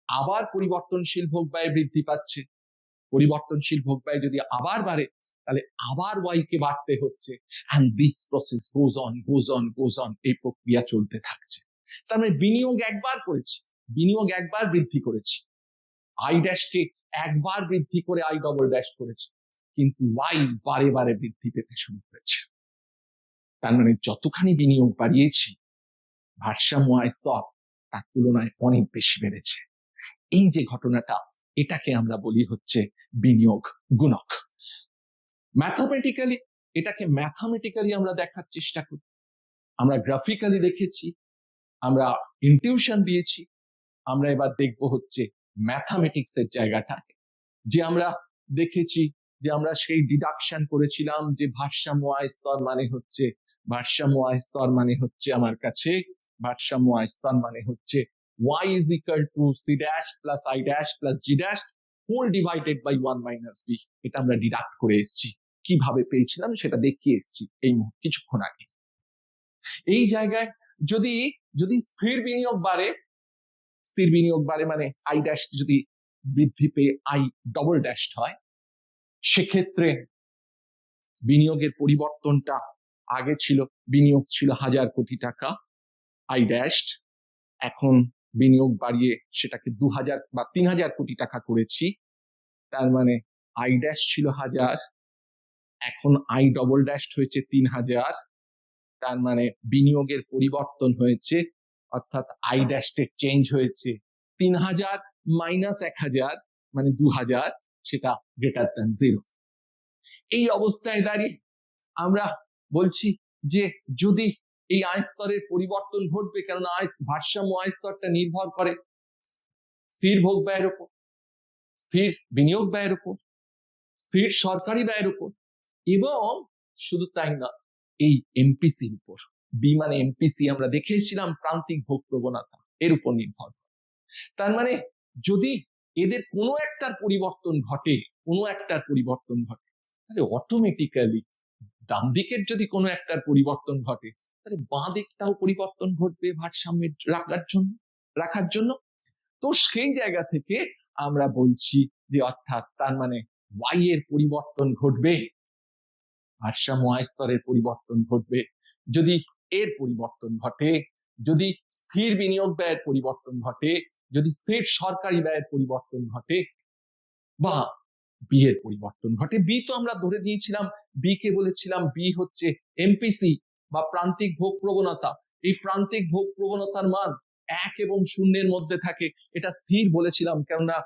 আবার পরিবর্তনশীল ভোগ ব্যয় বৃদ্ধি পাচ্ছে। পরিবর্তনশীল ভোগ ব্যয় যদি আবার বাড়ে, তাহলে আবার ওয়াই কে বাড়তে হচ্ছে, and this process goes on, এই প্রক্রিয়া চলতে থাকছে। তার মানে বিনিয়োগ একবার করেছি, বিনিয়োগ একবার বৃদ্ধি করেছি, আই ড্যাশকে একবার বৃদ্ধি করে আই ডবল ড্যাশ করেছি, কিন্তু ওয়াই বারে বারে বৃদ্ধি পেতে শুরু করেছে। তার মানে যতখানি বিনিয়োগ বাড়িয়েছি, ভারসাম্য আয় স্তর তার তুলনায় অনেক বেশি বেড়েছে। এই যে ঘটনাটা, এটাকে আমরা বলি হচ্ছে বিনিয়োগ গুণক। ম্যাথামেটিক্যালি আমরা দেখার চেষ্টা করি, আমরা গ্রাফিক্যালি দেখেছি, আমরা ইনটিউশন দিয়েছি, আমরা এবার দেখব হচ্ছে ম্যাথামেটিক্স এর জায়গাটা, যে আমরা দেখেছি যে আমরা সেই ডিডাকশন করেছিলাম যে ভারসাম্য আয় স্তর মানে হচ্ছে, আমার কাছে ভারসাম্য আয় স্তর মানে হচ্ছে y is equal to c dash plus i dash plus g dash whole divided by 1 minus b। এটা আমরা ডিডাক্ট করে এসেছি, কিভাবে পেয়েছিলাম সেটা দেখিয়ে এসেছি এই কিছুক্ষণ আগে। এই জায়গায় যদি স্থির বিনিয়োগ বাড়ে মানে আই ড্যাশ যদি বৃদ্ধি পেয়ে আই ডবল ড্যাশ হয়, সেক্ষেত্রে বিনিয়োগের পরিবর্তনটা আগে ছিল, বিনিয়োগ ছিল 1000 কোটি টাকা, আই ড্যাশ, এখন বিনিয়োগ বাড়িয়ে সেটাকে 2000 বা 3000 কোটি টাকা করেছি। তার মানে আই ড্যাশ ছিল 1000, এখন আই ডবল ড্যাশ হয়েছে 3000। তার মানে বিনিয়োগের পরিবর্তন হয়েছে, অর্থাৎ আই ড্যাশের চেঞ্জ হয়েছে 3000 মাইনাস 1000 মানে 2000, সেটা গ্রেটার দ্যান 0। এই অবস্থায় দাঁড়িয়ে আমরা বলছি যে যদি এই আয় স্তরের পরিবর্তন ঘটবে, কেননা ভারসাম্য আয় স্তরটা নির্ভর করে স্থির ভোগ ব্যয়ের উপর, স্থির বিনিয়োগ ব্যয়ের উপর, স্থির সরকারি ব্যয়ের উপর, এবং শুধু তাই না, এই এমপিসির উপর। বি মানে এমপিসি আমরা দেখেছিলাম, প্রান্তিক ভোগ প্রবণতা, এর উপর নির্ভর করে। তার মানে যদি এদের কোনো একটার পরিবর্তন ঘটে, তাহলে অটোমেটিক্যালি ডান দিকের যদি কোনো একটার পরিবর্তন ঘটে, তাহলে বাঁ দিকটাও পরিবর্তন ঘটবে ভারসাম্যে রাখার জন্য। তো সেই জায়গা থেকে আমরা বলছি যে অর্থাৎ তার মানে ওয়াই এর পরিবর্তন ঘটবে, ভারসাম্য আয় স্তরের পরিবর্তন ঘটবে যদি এর পরিবর্তন ঘটে, যদি স্থির বিনিয়োগ ব্যয়ের পরিবর্তন ঘটে, যদি স্থির সরকারি ব্যয়ের পরিবর্তন ঘটে, বা বি এর পরিবর্তন ঘটে। বি তো আমরা ধরে নিয়েছিলাম, বি কে বলেছিলাম বি হচ্ছে এমপিসি বা প্রান্তিক ভোগ প্রবণতা। এই প্রান্তিক ভোগ প্রবণতার মান 1 এবং 0-এর মধ্যে থাকে, এটা স্থির বলেছিলাম, কেননা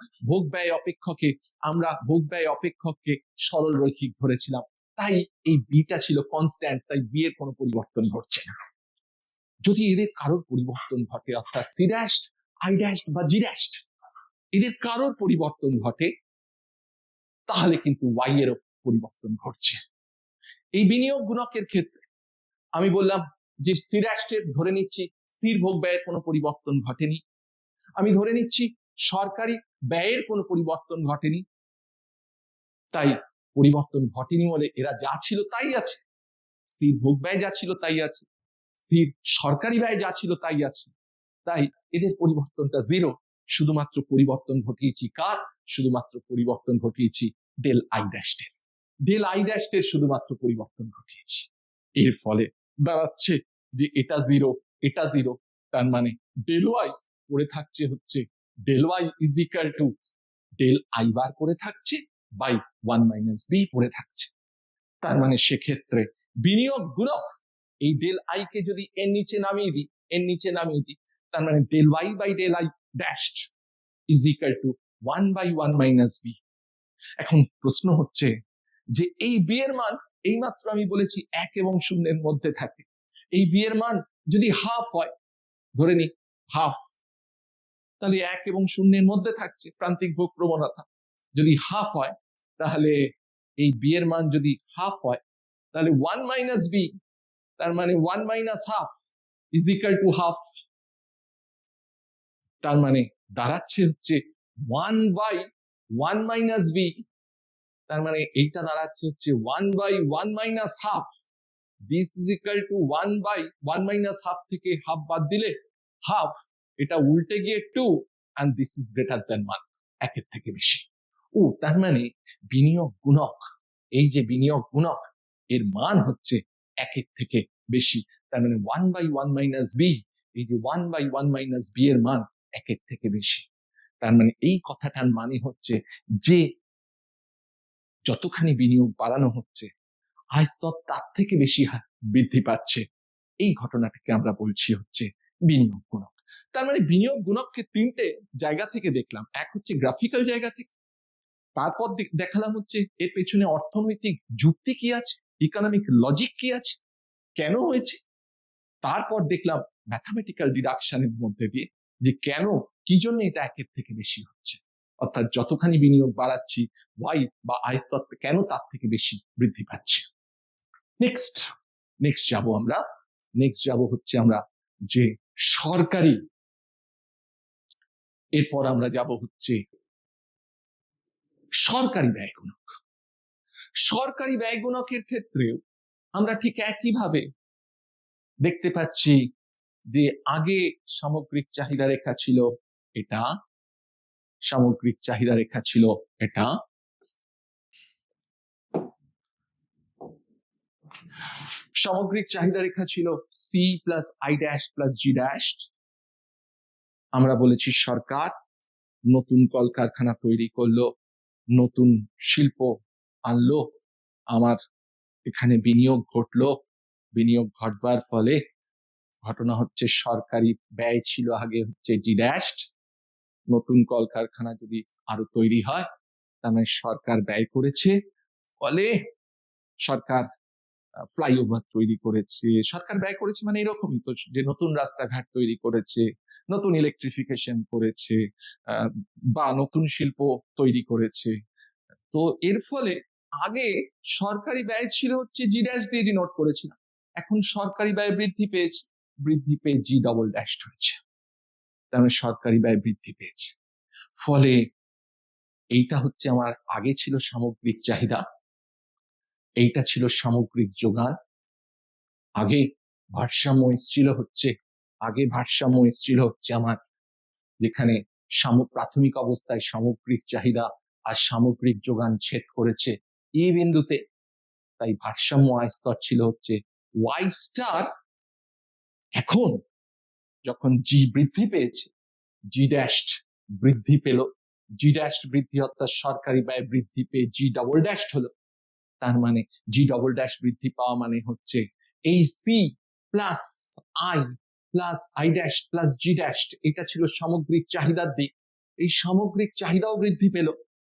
আমরা ভোগ ব্যয় অপেক্ষককে সরল রৈখিক ধরেছিলাম, তাই এই বিটা ছিল কনস্ট্যান্ট, তাই বি এর কোনো পরিবর্তন ঘটছে না। যদি এদের কারোর পরিবর্তন ঘটে, অর্থাৎ সি ড্যাশ, আই ড্যাশ বা জি ড্যাশ, এদের কারোর পরিবর্তন ঘটে, তাহলে কিন্তু ওয়াই এরও পরিবর্তন ঘটছে। এই বিনিয়োগ গুণকের ক্ষেত্রে আমি বললাম যে সি ড্যাশের ধরে নিচ্ছি স্থির ভোগ ব্যয়ের কোনো পরিবর্তন ঘটেনি, আমি ধরে নিচ্ছি সরকারি ব্যয়ের কোনো পরিবর্তন ঘটেনি, তাই পরিবর্তন ঘটেনি বলে এরা যা ছিল তাই আছে, স্থির ভোগ ব্যয় যা ছিল তাই আছে, স্থির সরকারি ব্যয় যা ছিল তাই আছে, তাই এদের পরিবর্তনটা 0। শুধুমাত্র পরিবর্তন ঘটিয়েছি কার? শুধুমাত্র পরিবর্তন ঘটিয়েছি ডেল আই ড্যাশের, শুধুমাত্র পরিবর্তন ঘটিয়েছি। এর ফলে দাঁড়াচ্ছে যে এটা 0, এটা 0, তার মানে ডেল ওয়াই করে থাকছে হচ্ছে del Y is equal to del I bar করে থাকছে বাই 1 মাইনাস বি পড়ে থাকছে। তার মানে সেক্ষেত্রে বিনিয়োগ গুণক এই ডেল আই কে যদি এর নিচে নামিয়ে দিই, তার মানে del Y by del I dash is equal to 1 by 1 minus B. এখন প্রশ্ন হচ্ছে যে এই বি এর মান, এইমাত্র আমি বলেছি 1 এবং 0-এর মধ্যে থাকে, এই বি এর মান যদি হাফ হয়, ধরে নি হাফ, তাহলে 1 এবং 0-এর মধ্যে থাকছে প্রান্তিক ভোগ প্রবণতা। যদি হাফ হয়, তাহলে এই বি এর মান যদি হাফ হয়, তাহলে 1 মাইনাস বি, তার মানে 1 minus half is equal to half. তার মানে দাঁড়াচ্ছে হচ্ছে 1 বাই 1 মাইনাস বি, তার মানে এইটা দাঁড়াচ্ছে হচ্ছে 1/1 minus half. This is equal two 1/1 minus half থেকে হাফ বাদ দিলে হাফ, এটা উল্টে গিয়ে 2, and this is greater than 1, একের থেকে বেশি। ও তার মানে বিনিয়োগ গুণক, এই যে বিনিয়োগ গুণক এর মান হচ্ছে একের থেকে বেশি। তার মানে 1/1 মাইনাস বি, এই যে 1/1 মাইনাস বি এর মান একের থেকে বেশি। তার মানে এই কথাটার মানে হচ্ছে যে যতখানি বিনিয়োগ বাড়ানো হচ্ছে আয় স্তর তার থেকে বেশি বৃদ্ধি পাচ্ছে। এই ঘটনাটাকে আমরা বলছি হচ্ছে বিনিয়োগ গুণক। তার মানে বিনিয়োগ গুণককে তিনটে জায়গা থেকে দেখলাম। এক হচ্ছে গ্রাফিক্যাল জায়গা থেকে, তারপর দেখালাম হচ্ছে এর পেছনে অর্থনৈতিক যুক্তি কি আছে, ইকোনমিক লজিক কি আছে, কেন হয়েছে। তারপর দেখলাম ম্যাথামেটিক্যাল ডিডাকশনের মধ্যে দিয়ে যে কেন, কি জন্য এটা একের থেকে বেশি হচ্ছে, অর্থাৎ যতখানি বিনিয়োগ বাড়াচ্ছি ওয়াই বা আয় স্তর কেন তার থেকে বেশি বৃদ্ধি পাচ্ছে। নেক্সট যাব হচ্ছে আমরা যে সরকারি, এরপর আমরা যাব হচ্ছে সরকারি ব্যয় গুণক। সরকারি ব্যয় গুণকের ক্ষেত্রেও আমরা ঠিক একইভাবে দেখতে পাচ্ছি যে আগে সামগ্রিক চাহিদা রেখা ছিল এটা, সামগ্রিক চাহিদা রেখা ছিল এটা, সামগ্রিক চাহিদা রেখা ছিল C plus I dash plus G dash. আমরা বলেছি সরকার নতুন কলকারখানা তৈরি করলো, নতুন শিল্প আনলো, আমার এখানে বিনিয়োগ ঘটলো, বিনিয়োগ ঘটবার ফলে ঘটনা হচ্ছে সরকারি ব্যয় ছিল আগে হচ্ছে ডি ড্যাশ, নতুন কলকারখানা যদি আরো তৈরি হয় তার মানে সরকার ব্যয় করেছে, ফলে সরকার ফ্লাইওভার তৈরি করেছে, সরকার ব্যয় করেছে মানে এরকমই তো, যে নতুন রাস্তাঘাট তৈরি করেছে, নতুন ইলেকট্রিফিকেশন করেছে, বা নতুন শিল্প তৈরি করেছে। তো এর ফলে আগে সরকারি ব্যয় ছিল হচ্ছে জি ড্যাশ দিয়ে ডিনোট করেছিলাম, এখন সরকারি ব্যয় বৃদ্ধি পেয়েছে, বৃদ্ধি পেয়ে জি ডবল ড্যাশ হয়েছে, তার মানে সরকারি ব্যয় বৃদ্ধি পেয়েছে। ফলে এইটা হচ্ছে আমার আগে ছিল সামগ্রিক চাহিদা, এইটা ছিল সামগ্রিক যোগান। আগে ভারসাম্য এসেছিল হচ্ছে আমার যেখানে প্রাথমিক অবস্থায় সামগ্রিক চাহিদা আর সামগ্রিক যোগান ছেদ করেছে এই বিন্দুতে, তাই ভারসাম্য আয় স্তর ছিল হচ্ছে ওয়াই স্টার। এখন যখন জি বৃদ্ধি পেয়েছে, জি ড্যাশ বৃদ্ধি পেল, জি ড্যাশ বৃদ্ধি অর্থাৎ সরকারি ব্যয় বৃদ্ধি পেয়ে জি ডবল ড্যাশ হলো, তার মানে জি ডবল ড্যাশ বৃদ্ধি পাওয়া মানে হচ্ছে এই C plus I dash plus G dash, এটা ছিল সামগ্রিক চাহিদার দিক, এই সামগ্রিক চাহিদাও বৃদ্ধি পেল।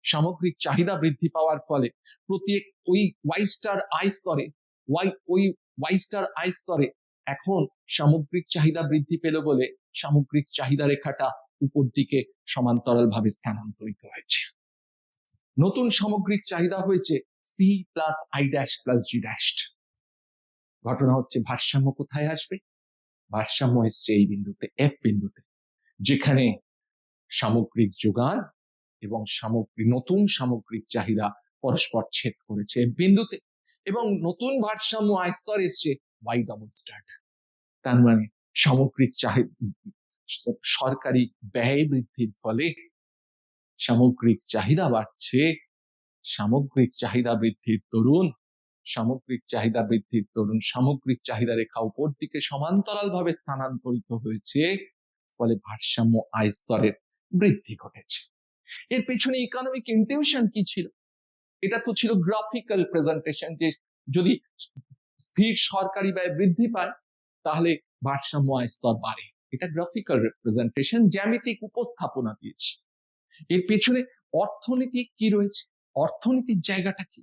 সামগ্রিক চাহিদা বৃদ্ধি পাওয়ার ফলে প্রত্যেক ওই ওয়াই স্টার আই স্তরে এখন সামগ্রিক চাহিদা বৃদ্ধি পেল বলে সামগ্রিক চাহিদা রেখাটা উপর দিকে সমান্তরাল ভাবে স্থানান্তরিত হয়েছে। নতুন সামগ্রিক চাহিদা হয়েছে C plus I dash plus G dash. ঘটনা হচ্ছে ভারসাম্য কোথায় আসবে, ভারসাম্য এসছে এই বিন্দুতে, এফ বিন্দুতে, যেখানে সামগ্রিক যোগান এবং নতুন সামগ্রিক চাহিদা পরস্পর ছেদ করেছে এফ বিন্দুতে, এবং নতুন ভারসাম্য আয় স্তর এসছে ওয়াই ডবল স্টার। তার মানে সামগ্রিক চাহিদা, সরকারি ব্যয় বৃদ্ধির ফলে সামগ্রিক চাহিদা বাড়ছে, সামগ্রিক চাহিদা বৃদ্ধির দরুন সামগ্রিক চাহিদা রেখা উপর দিকে সমান্তরাল ভাবে স্থানান্তরিত হয়েছে, ফলে ভারসাম্য আয় স্তরের বৃদ্ধি ঘটেছে। এর পেছনে ইকোনমিক ইনটিউশন কি ছিল, এটা তো ছিল গ্রাফিক্যাল প্রেজেন্টেশন, যে যদি স্থির সরকারি ব্যয় বৃদ্ধি পায় তাহলে ভারসাম্য আয় স্তর বাড়ে, এটা গ্রাফিক্যাল রিপ্রেজেন্টেশন, জ্যামিতিক উপস্থাপনা দিয়েছে। এর পেছনে অর্থনীতি কি রয়েছে, অর্থনীতির জায়গাটা কি,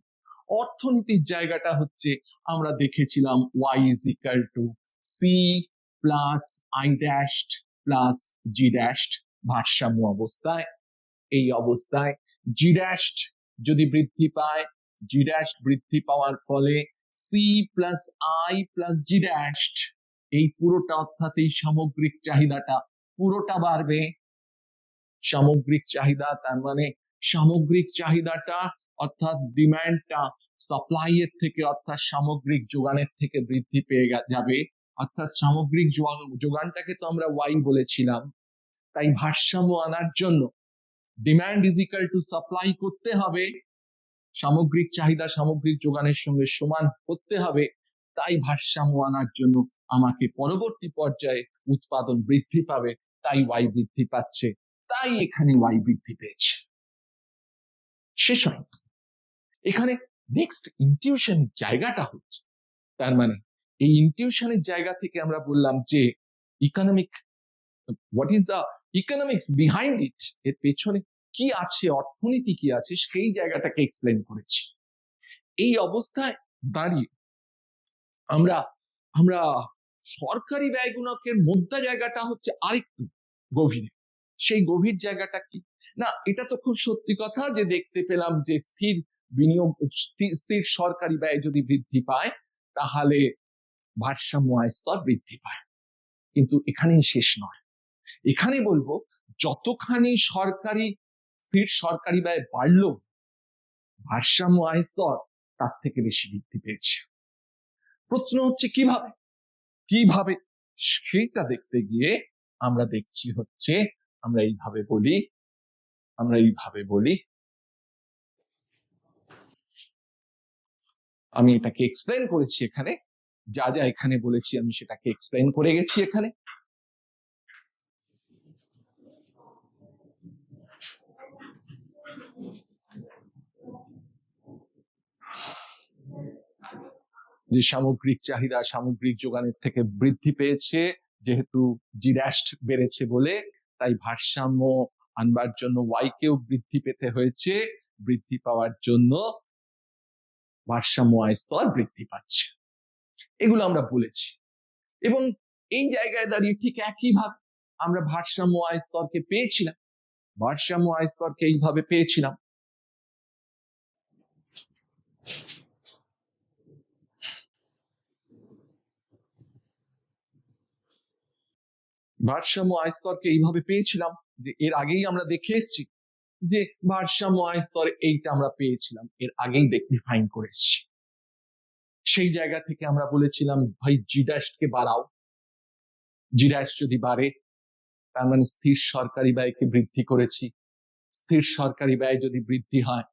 অর্থনীতির জায়গাটা হচ্ছে আমরা দেখেছিলাম Y is equal to C plus I dash plus G dash ভারসাম্য অবস্থায়। এই অবস্থায় জি ড্যাশ যদি বৃদ্ধি পায়, জি ড্যাশ বৃদ্ধি পাওয়ার ফলে C plus I plus G dash, এই পুরোটা অর্থাৎ এই সামগ্রিক চাহিদাটা পুরোটা বাড়বে। সামগ্রিক চাহিদা, তার মানে সামগ্রিক চাহিদাটা অর্থাৎ ডিমান্ডটা সাপ্লাই এর থেকে অর্থাৎ সামগ্রিক যোগানের থেকে বৃদ্ধি পেয়ে যাবে, অর্থাৎ সামগ্রিক যোগানটাকে তো আমরা ওয়াই বলেছিলাম। তাই ভারসাম্য আনার জন্য demand is equal to supply করতে হবে, সামগ্রিক চাহিদা সামগ্রিক যোগানের সঙ্গে সমান করতে হবে। তাই ভারসাম্য আনার জন্য আমাকে পরবর্তী পর্যায়ে উৎপাদন বৃদ্ধি পাবে, তাই ওয়াই বৃদ্ধি পাচ্ছে, তাই এখানে ওয়াই বৃদ্ধি পেয়েছে। শেষ হয় এখানে নেক্সট ইনটিউশনের জায়গাটা হচ্ছে, তার মানে এই ইনটিউশনের জায়গা থেকে আমরা বললাম যে economic, what is the economics behind it, এর পেছনে কি আছে, অর্থনীতি কি আছে, সেই জায়গাটাকে এক্সপ্লেন করেছি। এই অবস্থায় দাঁড়িয়ে আমরা আমরা সরকারি ব্যয় গুণকের মধ্যে জায়গাটা হচ্ছে আরেকটু গভীরে। সেই গভীর জায়গাটা কি না, এটা তো খুব সত্যি কথা যে দেখতে পেলাম যে স্থির বিনিয়োগ, স্থির সরকারি ব্যয় যদি বৃদ্ধি পায় তাহলে ভারসাম্য আয় স্তর বৃদ্ধি পায়। কিন্তু এখানেই শেষ নয়, এখানে বলবো যতখানি স্থির সরকারি ব্যয় বাড়লো ভারসাম্য আয় স্তর তার থেকে বেশি বৃদ্ধি পেয়েছে। প্রশ্ন হচ্ছে কিভাবে কিভাবে সেইটা দেখতে গিয়ে আমরা দেখছি হচ্ছে আমরা এইভাবে বলি, আমি এটাকে এক্সপ্লেন করেছি এখানে, যা যা এখানে বলেছি আমি সেটাকে এক্সপ্লেন করে গেছি এখানে। যে সামগ্রিক চাহিদা সামগ্রিক যোগানের থেকে বৃদ্ধি পেয়েছে, যেহেতু জি ড্যাশ বেড়েছে বলে, তাই ভারসাম্য আনবার জন্য ওয়াই কেও বৃদ্ধি পেতে হয়েছে, বৃদ্ধি পাওয়ার জন্য ভারসাম্য আয় স্তর বৃদ্ধি পাচ্ছে, এগুলো আমরা বলেছি। এবং এই জায়গায় দাঁড়িয়ে ঠিক একইভাবে আমরা ভারসাম্য আয় স্তরকে পেয়েছিলাম, ভারসাম্য আয় স্তরকে এইভাবে পেয়েছিলাম। ভারসাম্য আয় স্তরকে এইভাবে পেয়েছিলাম যে এর আগেই আমরা দেখে এসেছি যে ভারসাম্য আয় স্তর এইটা আমরা পেয়েছিলাম, এর আগেই ডিফাইন করে এসেছি। সেই জায়গা থেকে আমরা বলেছিলাম ভাই জি ড্যাশ কে বাড়াও, জি ড্যাশ যদি বাড়ে তার মানে স্থির সরকারি ব্যয়কে বৃদ্ধি করেছি, স্থির সরকারি ব্যয় যদি বৃদ্ধি হয়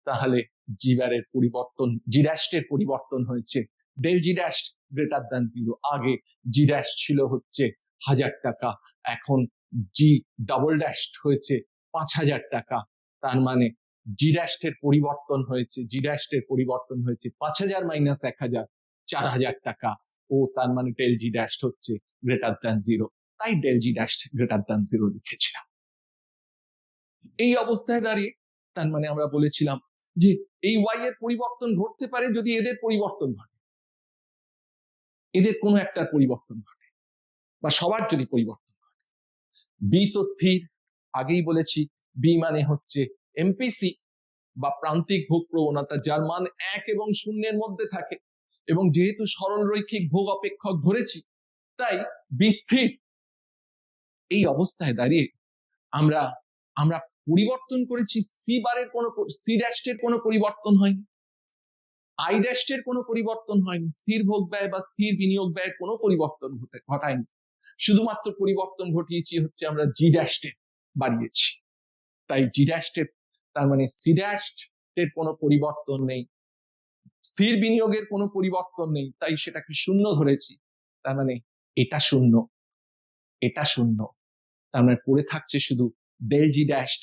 তাহলে জি ব্যারের পরিবর্তন, জি ড্যাশের পরিবর্তন হয়েছে del G dash greater than zero. আগে জি ড্যাশ ছিল হচ্ছে 1000 টাকা, এখন জি ডাবল ড্যাশ হয়েছে 5000 টাকা, তার মানে জি ড্যাশের পরিবর্তন হয়েছে, জি ড্যাশের পরিবর্তন হয়েছে 5000 মাইনাস 1000 4000 টাকা, ও তার মানে ডেল জি ড্যাশ হচ্ছে গ্রেটার দ্যান জিরো, তাই del G dash greater than zero লিখেছিলাম। এই অবস্থায় দাঁড়িয়ে তার মানে আমরা বলেছিলাম যে এই ওয়াই এর পরিবর্তন ঘটতে পারে যদি এদের পরিবর্তন ঘটে, এদের কোনো একটার পরিবর্তন ঘটে বা সবার যদি পরিবর্তন ঘটে। বি তো স্থির, আগেই বলেছি বি মানে হচ্ছে এমপিসি বা প্রান্তিক ভোগ প্রবণতা, যার মান 1 এবং 0-এর মধ্যে থাকে, এবং যেহেতু সরল রৈখিক ভোগ অপেক্ষক ধরেছি তাই বি স্থির। এই অবস্থায় দাঁড়িয়ে আমরা আমরা পরিবর্তন করেছি সি বারের কোনো, সি ড্যাশের কোনো পরিবর্তন হয়নি, আই ড্যাশের কোনো পরিবর্তন হয়নি, স্থির ভোগ ব্যয় বা স্থির বিনিয়োগ ব্যয়ের কোনো পরিবর্তন ঘটায়নি, শুধুমাত্র পরিবর্তন ঘটিয়েছি হচ্ছে আমরা জি ড্যাশের বাড়িয়েছি। তাই জি ড্যাশের তার মানে সি ড্যাশের কোনো পরিবর্তন নেই, স্থির বিনিয়োগের কোনো পরিবর্তন নেই, তাই সেটাকে শূন্য ধরেছি, তার মানে এটা শূন্য, এটা শূন্য, তার মানে পড়ে থাকছে শুধু ডেল জি ড্যাশ,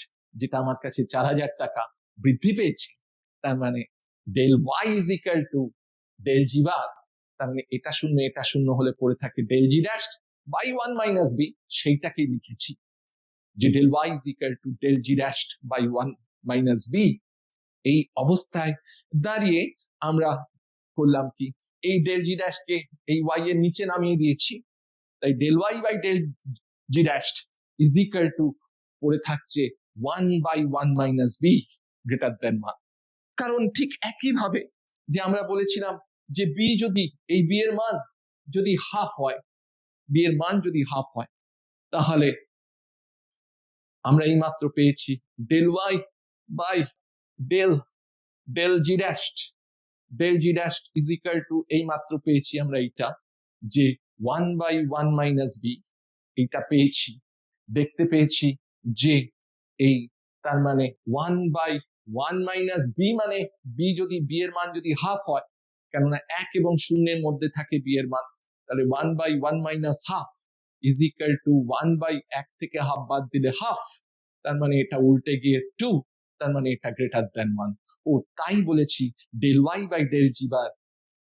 যেটা আমার কাছে 4000 টাকা বৃদ্ধি পেয়েছে, তার মানে del Y is equal to del G bar, তার মানে এটা শূন্য হলে পড়ে থাকে del G dash by 1 minus B, সেইটাকেই লিখেছি যে del Y is equal to del G dash by 1 minus B. এই অবস্থায় দাঁড়িয়ে আমরা করলাম কি, এই ডেল জি ড্যাশ কে এই ওয়াই এর নিচে নামিয়ে দিয়েছি, তাই del Y by del G dash is equal to পড়ে থাকছে 1 by 1 minus B greater than 1। কারণ ঠিক একইভাবে যে আমরা বলেছিলাম যে বি যদি এই বি এর মান যদি হাফ হয়, বি এর মান যদি হাফ হয় তাহলে আমরা এই মাত্র পেয়েছি del Y by del del G dashed, del G dashed is equal to, এই মাত্র পেয়েছি আমরা এইটা, যে 1/1 - b, এইটা পেয়েছি। দেখতে পেয়েছি যে এই, তার মানে 1/1 - b, মানে বি যদি বি এর মান যদি হাফ হয়, কেননা 1 এবং 0-এর মধ্যে থাকে বি এর মান, তাহলে 1/1 - হাফ ইজ ইকুয়াল টু 1/1 থেকে হাফ বাদ দিলে হাফ, তার মানে এটা উল্টে গিয়ে 2, তার মানে এটা গ্রেটার দ্যান 1। ও তাই বলেছি del Y by del G bar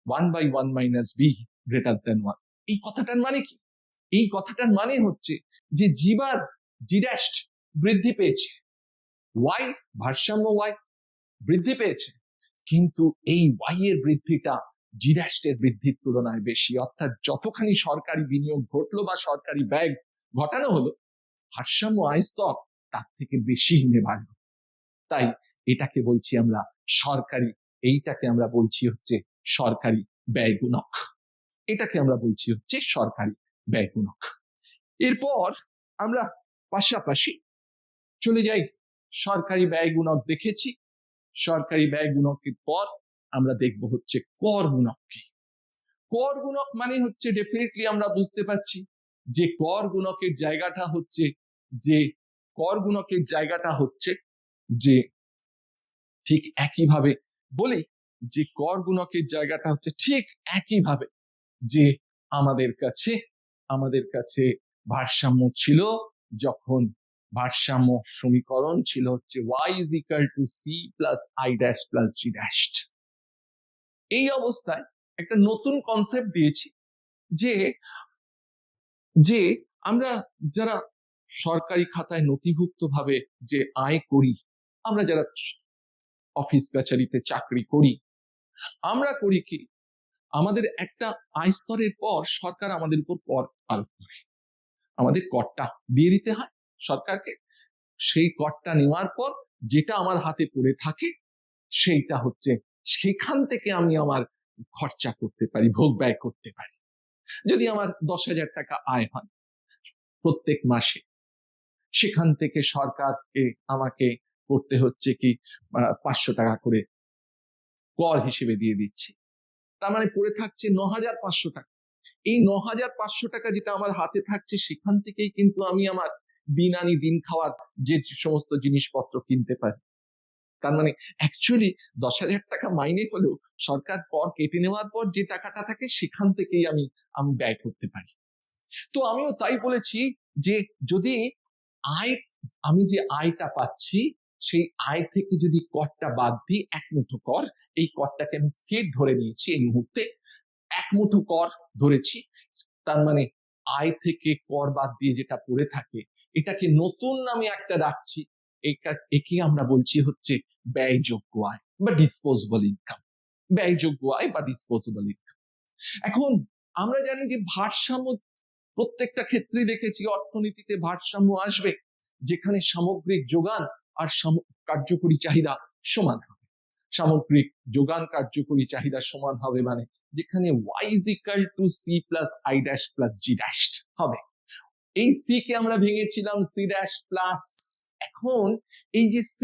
1/1 - b greater than 1। এই কথাটার মানে কি? এই কথাটার মানে হচ্ছে যে জি বার, জি ড্যাশড বৃদ্ধি পেয়েছে, ওয়াই ভারসাম্য ওয়াই বৃদ্ধি পেয়েছে, কিন্তু এই ওয়াই এর বৃদ্ধিটা জি ড্যাশড এর বৃদ্ধির তুলনায় বেশি। অর্থাৎ যতখানি সরকারি বিনিয়োগ ঘটলো বা সরকারি ব্যয় ঘটানো হলো, ভারসাম্য আয় স্তর তার থেকে বেশি হিমে বাড়লো। তাই এটাকে বলছি আমরা সরকারি, এইটাকে আমরা বলছি হচ্ছে সরকারি ব্যয় গুণক, এটাকে আমরা বলছি হচ্ছে সরকারি ব্যয় গুণক। এরপর আমরা পাশাপাশি চলে যাই, সরকারি ব্যয় গুণক দেখেছি, সরকারি ব্যয় গুণকের পর আমরা দেখব হচ্ছে কর গুণক কি। কর গুণক মানে হচ্ছে ডেফিনেটলি আমরা বুঝতে পারছি যে কর গুণকের জায়গাটা হচ্ছে, যে কর গুণকের জায়গাটা হচ্ছে যে ঠিক একইভাবে বলি যে কর গুণকের জায়গাটা হচ্ছে ঠিক একইভাবে যে আমাদের কাছে ভারসাম্য ছিল, যখন ভারসাম্য সমীকরণ ছিল হচ্ছে y is equal to c plus i dash plus g dashed। এই অবস্থায় একটা নতুন কনসেপ্ট দিয়েছি যে যে আমরা যারা সরকারি খাতায় নথিভুক্ত ভাবে যে আয় করি, আমরা যারা অফিস কাছারিতে চাকরি করি, আমরা করি কি, আমাদের একটা আয় স্তরের পর সরকার আমাদের উপর কর আরোপ করে, আমাদের করটা দিয়ে দিতে হয় সরকারকে। সেই করটা নেওয়ার পর যেটা আমার হাতে পড়ে থাকে সেইটা হচ্ছে, সেখান থেকে আমি আমার খরচা করতে পারি, ভোগ ব্যয় করতে পারি। যদি আমার 10,000 টাকা আয় হয় প্রত্যেক মাসে, সেখান থেকে সরকারকে আমাকে করতে হচ্ছে কি 500 টাকা করে কর হিসেবে দিয়ে দিচ্ছি, তার মানে পড়ে থাকছে 9,500 টাকা। এই 9,500 টাকা যেটা আমার হাতে থাকছে, সেখান থেকেই কিন্তু আমি আমার দিন আনি দিন খাওয়ার যে সমস্ত জিনিসপত্র কিনতে পারি। তার মানে অ্যাকচুয়ালি 10,000 টাকা মাইনে হলেও সরকার কর কেটে নেওয়ার পর যে টাকাটা থাকে সেখান থেকেই আমি ব্যয় করতে পারি। তো আমিও তাই বলেছি যে যদি আয়, আমি যে আয়টা পাচ্ছি সেই আয় থেকে যদি করটা বাদ দিই, এক মুঠো কর, এই করটাকে আমি স্থির ধরে নিয়েছি এই মুহূর্তে, এক মুঠো কর ধরেছি, তার মানে আয় থেকে কর বাদ দিয়ে যেটা পড়ে থাকে এটাকে নতুন নামে একটা রাখছি, একে আমরা বলছি হচ্ছে ব্যয়যোগ্য আয় বা ডিসপোজেবল ইনকাম। ব্যয়যোগ্য আয় বা ডিসপোজেবল ইনকাম। এখন আমরা জানি যে ভারসাম্য প্রত্যেকটা ক্ষেত্রে দেখেছি অর্থনীতিতে ভারসাম্য আসবে যেখানে সামগ্রিক যোগান আর কার্যকরী চাহিদা সমান হবে। সামগ্রিক যোগান কার্যকরী চাহিদা সমান হবে মানে যেখানে y is equal to c plus i dash plus g dashed হবে। এই c কে আমরা ভেঙেছিলাম c dash প্লাস, এখন এই যে c,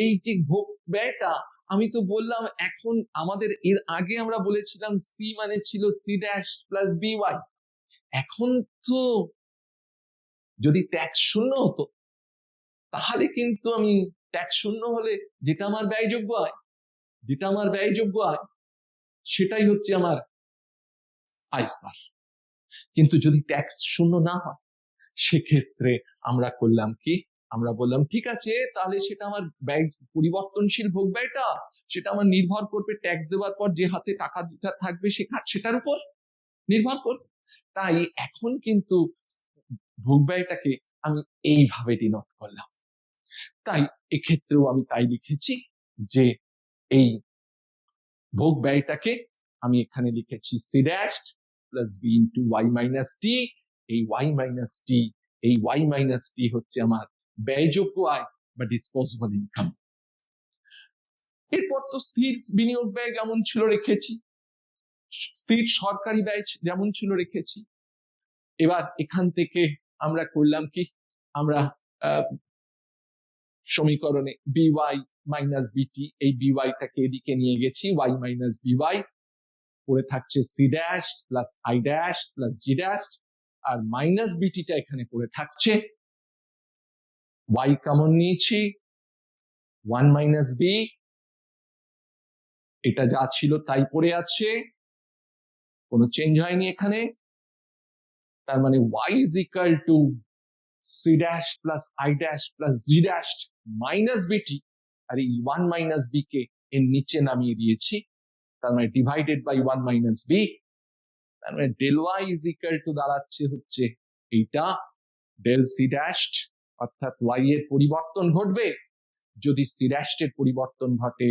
এই যে ভোগ ব্যয়টা, আমি তো বললাম এখন আমাদের এর আগে আমরা বলেছিলাম c মানে ছিল c dash plus by, এখন তো যদি ট্যাক্স শূন্য হতো তাহলে কিন্তু আমি ট্যাক্স শূন্য হলে যেটা আমার ব্যয়যোগ্য আয়, যেটা আমার ব্যয়যোগ্য আয় সেটাই হচ্ছে আমার আয় স্তর। কিন্তু যদি ট্যাক্স শূন্য না হয় সেক্ষেত্রে আমরা করলাম কি, আমরা বললাম ঠিক আছে তাহলে সেটা আমার ব্যয় পরিবর্তনশীল ভোগ ব্যয়টা, সেটা আমার নির্ভর করবে ট্যাক্স দেওয়ার পর যে হাতে টাকা যেটা থাকবে সেটার উপর নির্ভর করবে। তাই এখন কিন্তু ভোগ ব্যয়টাকে আমি এইভাবে ডিনোট করলাম। তাই এক্ষেত্রেও আমি তাই লিখেছি যে এই ভোগ ব্যয়টাকে আমি এখানে লিখেছি c dashed plus b into y minus t। এই y minus t, এই y minus t হচ্ছে আমার ব্যয়যোগ্য আয় বা ডিসপোজেবল ইনকাম। এরপর তো স্থির বিনিয়োগ ব্যয় যেমন ছিল রেখেছি, স্থির সরকারি ব্যয় যেমন ছিল রেখেছি। এবার এখান থেকে আমরা করলাম কি, আমরা সমীকরণে বিওয়াই মাইনাস বিটি, এই বিওয়াইটাকে এদিকে নিয়ে গেছি, ওয়াই মাইনাস বিওয়াই, পড়ে থাকছে C dash plus I dash plus G dash, আর মাইনাস বিটিটা এখানে পড়ে থাকছে, ওয়াই কমন নিয়েছি, ওয়ান মাইনাস বি, এটা যা ছিল তাই পড়ে আছে, কোনো চেঞ্জ হয়নি এখানে। তার মানে y is equal to c dash plus i dash plus g dash minus bt, আর এই 1 minus b কে এর নিচে নামিয়ে দিয়েছি, তার মানে ডিভাইডেড বাই 1 minus b, তার মানে del y is equal to দাঁড়াচ্ছে হচ্ছে এইটা del c dash, অর্থাৎ y এর পরিবর্তন ঘটবে যদি c dash এর পরিবর্তন ঘটে,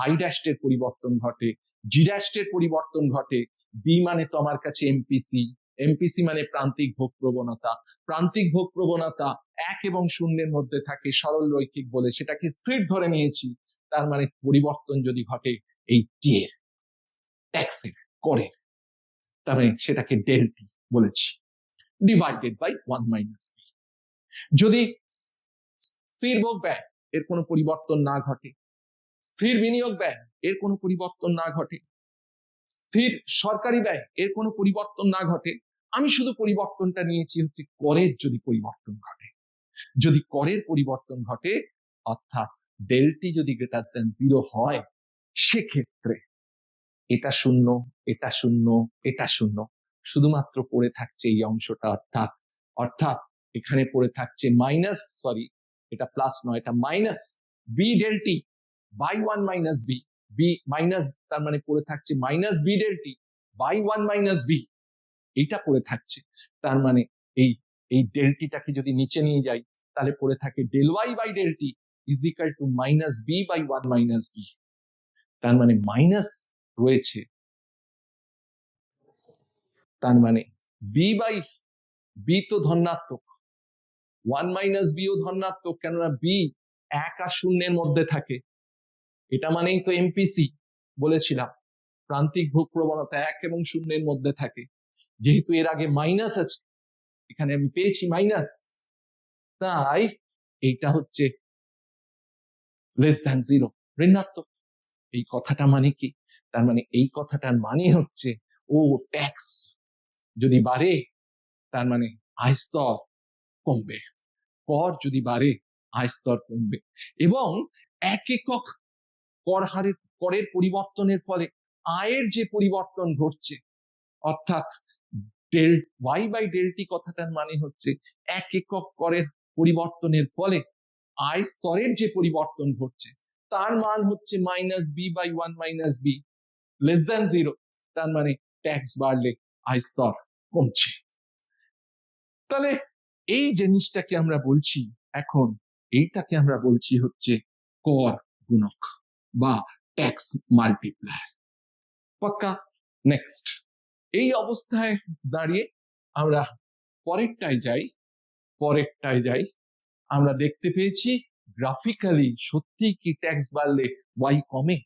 i dash এর পরিবর্তন ঘটে, g dash এর পরিবর্তন ঘটে, b মানে তো আমার কাছে এমপিসি, এমপিসি মানে প্রান্তিক ভোগ প্রবণতা, প্রান্তিক ভোগ প্রবণতা 1 এবং 0 এর মধ্যে থাকে, সরল রৈখিক বলে সেটাকে স্থির ধরে নিয়েছি, তার মানে পরিবর্তন যদি ঘটে এই টি এর, ট্যাক্সের, করের, তার মানে সেটাকে ডেল টি বলেছি, ডিভাইডেড বাই 1 মাইনাস বি। যদি স্থির ভোগ ব্যয় এর কোনো পরিবর্তন না ঘটে, স্থির বিনিয়োগ ব্যয় এর কোনো পরিবর্তন না ঘটে, স্থির সরকারি ব্যয় এর কোনো পরিবর্তন না ঘটে, আমি শুধু পরিবর্তনটা নিয়েছি হচ্ছে করের যদি পরিবর্তন ঘটে, যদি করের পরিবর্তন ঘটে অর্থাৎ ডেলটি যদি গ্রেটার দ্যান 0 হয়, সেক্ষেত্রে এটা শূন্য, এটা শূন্য, এটা শূন্য, শুধুমাত্র পড়ে থাকছে এই অংশটা, অর্থাৎ অর্থাৎ এখানে পড়ে থাকছে মাইনাস, সরি এটা প্লাস নয়, এটা minus B del T by 1 minus B, B minus, তার মানে পড়ে থাকছে minus B del T by 1 minus B, এইটা পড়ে থাকছে, তার মানে এই এই ডেলটিটাকে যদি নিচে নিয়ে যাই তাহলে পড়ে থাকে del Y by del T is equal to minus B by 1 minus B, তার মানে মাইনাস রয়েছে, তার মানে বি বাই বি তো ধনাত্মক, 1 মাইনাস বি ও ধনাত্মক, কেননা বি 1 আর 0 এর মধ্যে থাকে, এটা মানেই তো এমপিসি বলেছিলাম, প্রান্তিক ভোগ প্রবণতা 1 এবং 0 এর মধ্যে থাকে, যেহেতু এর আগে মাইনাস আছে এখানে আমি পেয়েছি মাইনাস, তাই এইটা হচ্ছে লেস দ্যান 0, ঋণাত্মক। এই কথাটা মানে কি, তার মানে এই কথাটার মানে হচ্ছে ও ট্যাক্স যদি বাড়ে তার মানে আয় স্তর কমবে, কর যদি বাড়ে আয় স্তর কমবে, এবং এক একক কর হারের, করের পরিবর্তনের ফলে আয়ের যে পরিবর্তন ঘটছে, অর্থাৎ ডেল ওয়াই বাই ডেলটি কথাটার মানে হচ্ছে এক একক করের পরিবর্তনের ফলে আয় স্তরের যে পরিবর্তন ঘটছে তার মান হচ্ছে minus B by 1 minus B less than 0, তার মানে ট্যাক্স বাড়লে আয় স্তর কমছে। তাহলে এই জিনিসটাকে আমরা বলছি এখন, এইটাকে আমরা বলছি হচ্ছে কর গুণক বা ট্যাক্স মাল্টিপ্লায়ার। পাক্কা? নেক্সট, এই অবস্থায় দাঁড়িয়ে আমরা পরেরটায় যাই, আমরা দেখতে পেয়েছি গ্রাফিক্যালি সত্যি কি ট্যাক্স বাড়লে ওয়াই কমে,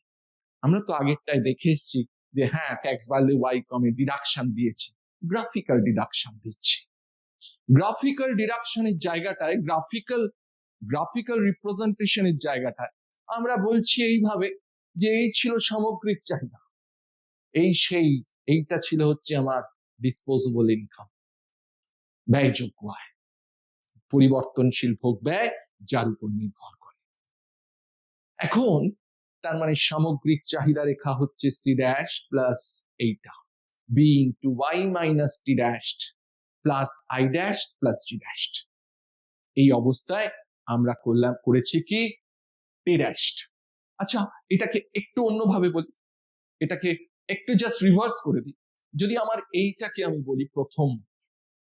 আমরা তো আগেরটায় দেখে এসেছি যে হ্যাঁ ট্যাক্স বাড়লে ওয়াই কমে, ডিডাকশন দিয়েছি, গ্রাফিক্যাল ডিডাকশন দিচ্ছি, গ্রাফিক্যাল ডিডাকশনের জায়গাটায়, গ্রাফিক্যাল রিপ্রেজেন্টেশনের জায়গাটায় আমরা বলছি এইভাবে যে এই ছিল সামগ্রিক চাহিদা, এই সেই, এইটা ছিল হচ্ছে আমার ডিসপোজেবল ইনকাম, ব্যয়যোগ্য আয়, পরিবর্তনশীল ভোগ ব্যয় যার উপর নির্ভর করে। এখন তার মানে সামগ্রিক চাহিদা রেখা হচ্ছে সি ড্যাশ প্লাস এইটা B into Y minus T dash plus I dash plus G dash. এই অবস্থায় আমরা করেছি কি টি ড্যাশ। আচ্ছা এটাকে একটু অন্যভাবে বলি, এটাকে একটু জাস্ট রিভার্স করে দিই, যদি আমার এইটাকে আমি বলি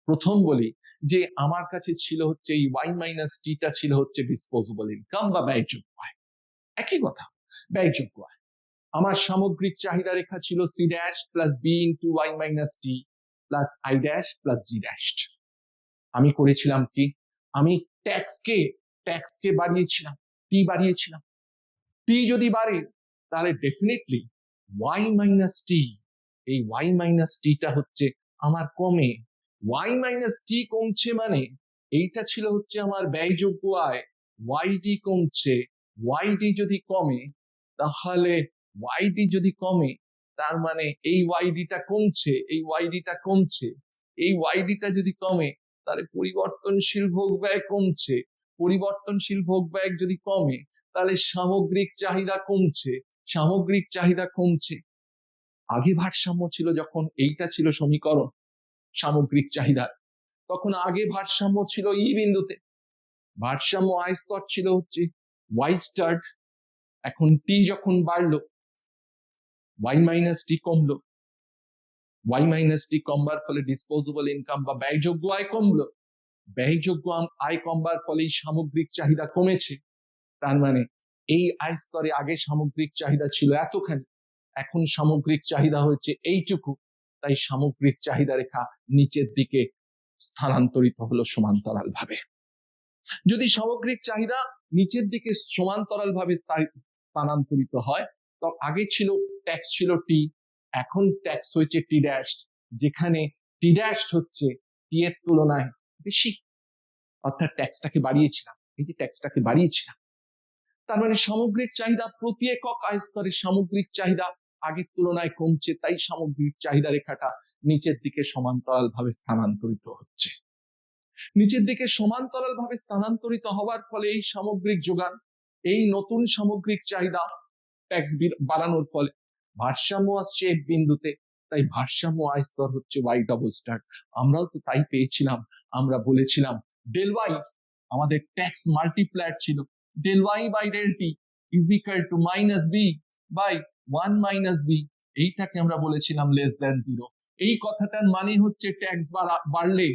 প্রথম বলি যে আমার কাছে ছিল হচ্ছে এই ওয়াই মাইনাস টিটা ছিল হচ্ছে ডিসপোজেবল ইনকাম বা ব্যয়যোগ্য আয়, একই কথা, ব্যয়যোগ্য আয়। আমার সামগ্রিক চাহিদা রেখা ছিল C dash plus B into Y minus T plus I dash plus G dash. আমি করেছিলাম কি, আমি ট্যাক্সকে বাড়িয়েছিলাম, টি বাড়িয়েছিলাম, টি যদি বাড়ে তাহলে ডেফিনেটলি ওয়াই মাইনাস টি, এই ওয়াই মাইনাস টিটা হচ্ছে আমার কমে, ওয়াই মাইনাস টি কমছে মানে এইটা ছিল হচ্ছে আমার ব্যয়যোগ্য আয়, ওয়াইডি কমছে, ওয়াইডি যদি কমে তাহলে ওয়াইডি যদি কমে তার মানে এই ওয়াইডিটা কমছে, এই ওয়াইডিটা কমছে, এই ওয়াইডিটা যদি কমে তাহলে পরিবর্তনশীল ভোগ ব্যয় কমছে, পরিবর্তনশীল ভোগ ব্যয় যদি কমে তাহলে সামগ্রিক চাহিদা কমছে, সামগ্রিক চাহিদা কমছে। আগে ভারসাম্য ছিল যখন এইটা ছিল সমীকরণ সামগ্রিক চাহিদার, তখন আগে ভারসাম্য ছিল ই বিন্দুতে, ভারসাম্য আই স্তর ছিল হচ্ছে ওয়াই স্টার্ট। এখন টি যখন বাড়লো ওয়াই মাইনাস টি কমলো, ওয়াই মাইনাস টি কমবার ফলে ডিসপোজেবল ইনকাম বা ব্যয়যোগ্য আয় কমলো, ব্যয়যোগ্য আয় কমবার ফলে সামগ্রিক চাহিদা কমেছে। তার মানে এই আয় স্তরে আগে সামগ্রিক চাহিদা ছিল এতখানি, এখন সামগ্রিক চাহিদা হয়েছে এইটুকু, তাই সামগ্রিক চাহিদা রেখা নিচের দিকে স্থানান্তরিত হলো সমান্তরাল ভাবে। যদি সামগ্রিক চাহিদা নিচের দিকে সমান্তরাল ভাবে স্থানান্তরিত হয় তো আগে ছিল ট্যাক্স ছিল টি, এখন ট্যাক্স হয়েছে টি ড্যাশ, যেখানে টি ড্যাশ হচ্ছে টি এর তুলনায় বেশি, অর্থাৎ ট্যাক্সটাকে বাড়িয়েছিলাম, এই যে ট্যাক্সটাকে বাড়িয়েছিলাম। তার মানে সামগ্রিক চাহিদা প্রতি একক আয় স্তরে সামগ্রিক চাহিদা আগের তুলনায় কমছে, তাই সামগ্রিক চাহিদা রেখাটা নিচের দিকে সমান্তরাল ভাবে স্থানান্তরিত হচ্ছে। নিচের দিকে সমান্তরাল ভাবে স্থানান্তরিত হওয়ার ফলে এই সামগ্রিক যোগান, এই নতুন সামগ্রিক চাহিদা ট্যাক্স বাড়ানোর ফলে ভারসাম্য আসছে এক বিন্দুতে, তাই ভারসাম্য আয় স্তর হচ্ছে ওয়াই ডবল স্টার। আমরাও তো তাই পেয়েছিলাম, আমরা বলেছিলাম ডেল ওয়াই আমাদের ট্যাক্স মাল্টিপ্লায়ার ছিল, del Y by del T is equal to minus B by 1 minus B, এইটাকে আমরা বলেছিলাম লেস দ্যান জিরো। এই কথাটার মানে হচ্ছে ট্যাক্স বাড়লে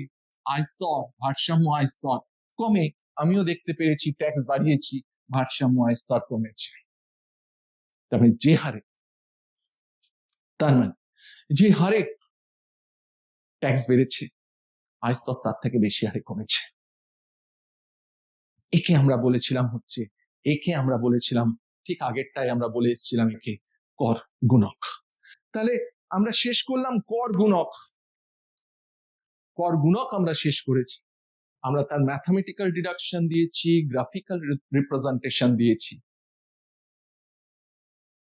আয় স্তর ভারসাম্য আয় স্তর কমে, আমিও দেখতে পেরেছি ট্যাক্স বাড়িয়েছি ভারসাম্য আয় স্তর কমেছে। তবে যে হারে, তার মানে যে হারে ট্যাক্স বেড়েছে আয় স্তর তার থেকে বেশি হারে কমেছে। একে আমরা বলেছিলাম হচ্ছে, একে আমরা বলেছিলাম ঠিক আগেরটাই আমরা বলে এসেছিলাম একে কর গুণক। তাহলে আমরা শেষ করলাম কর গুণক, কর গুণক আমরা শেষ করেছি, আমরা তার ম্যাথমেটিক্যাল ডিডাকশন দিয়েছি, গ্রাফিক্যাল রিপ্রেজেন্টেশন দিয়েছি।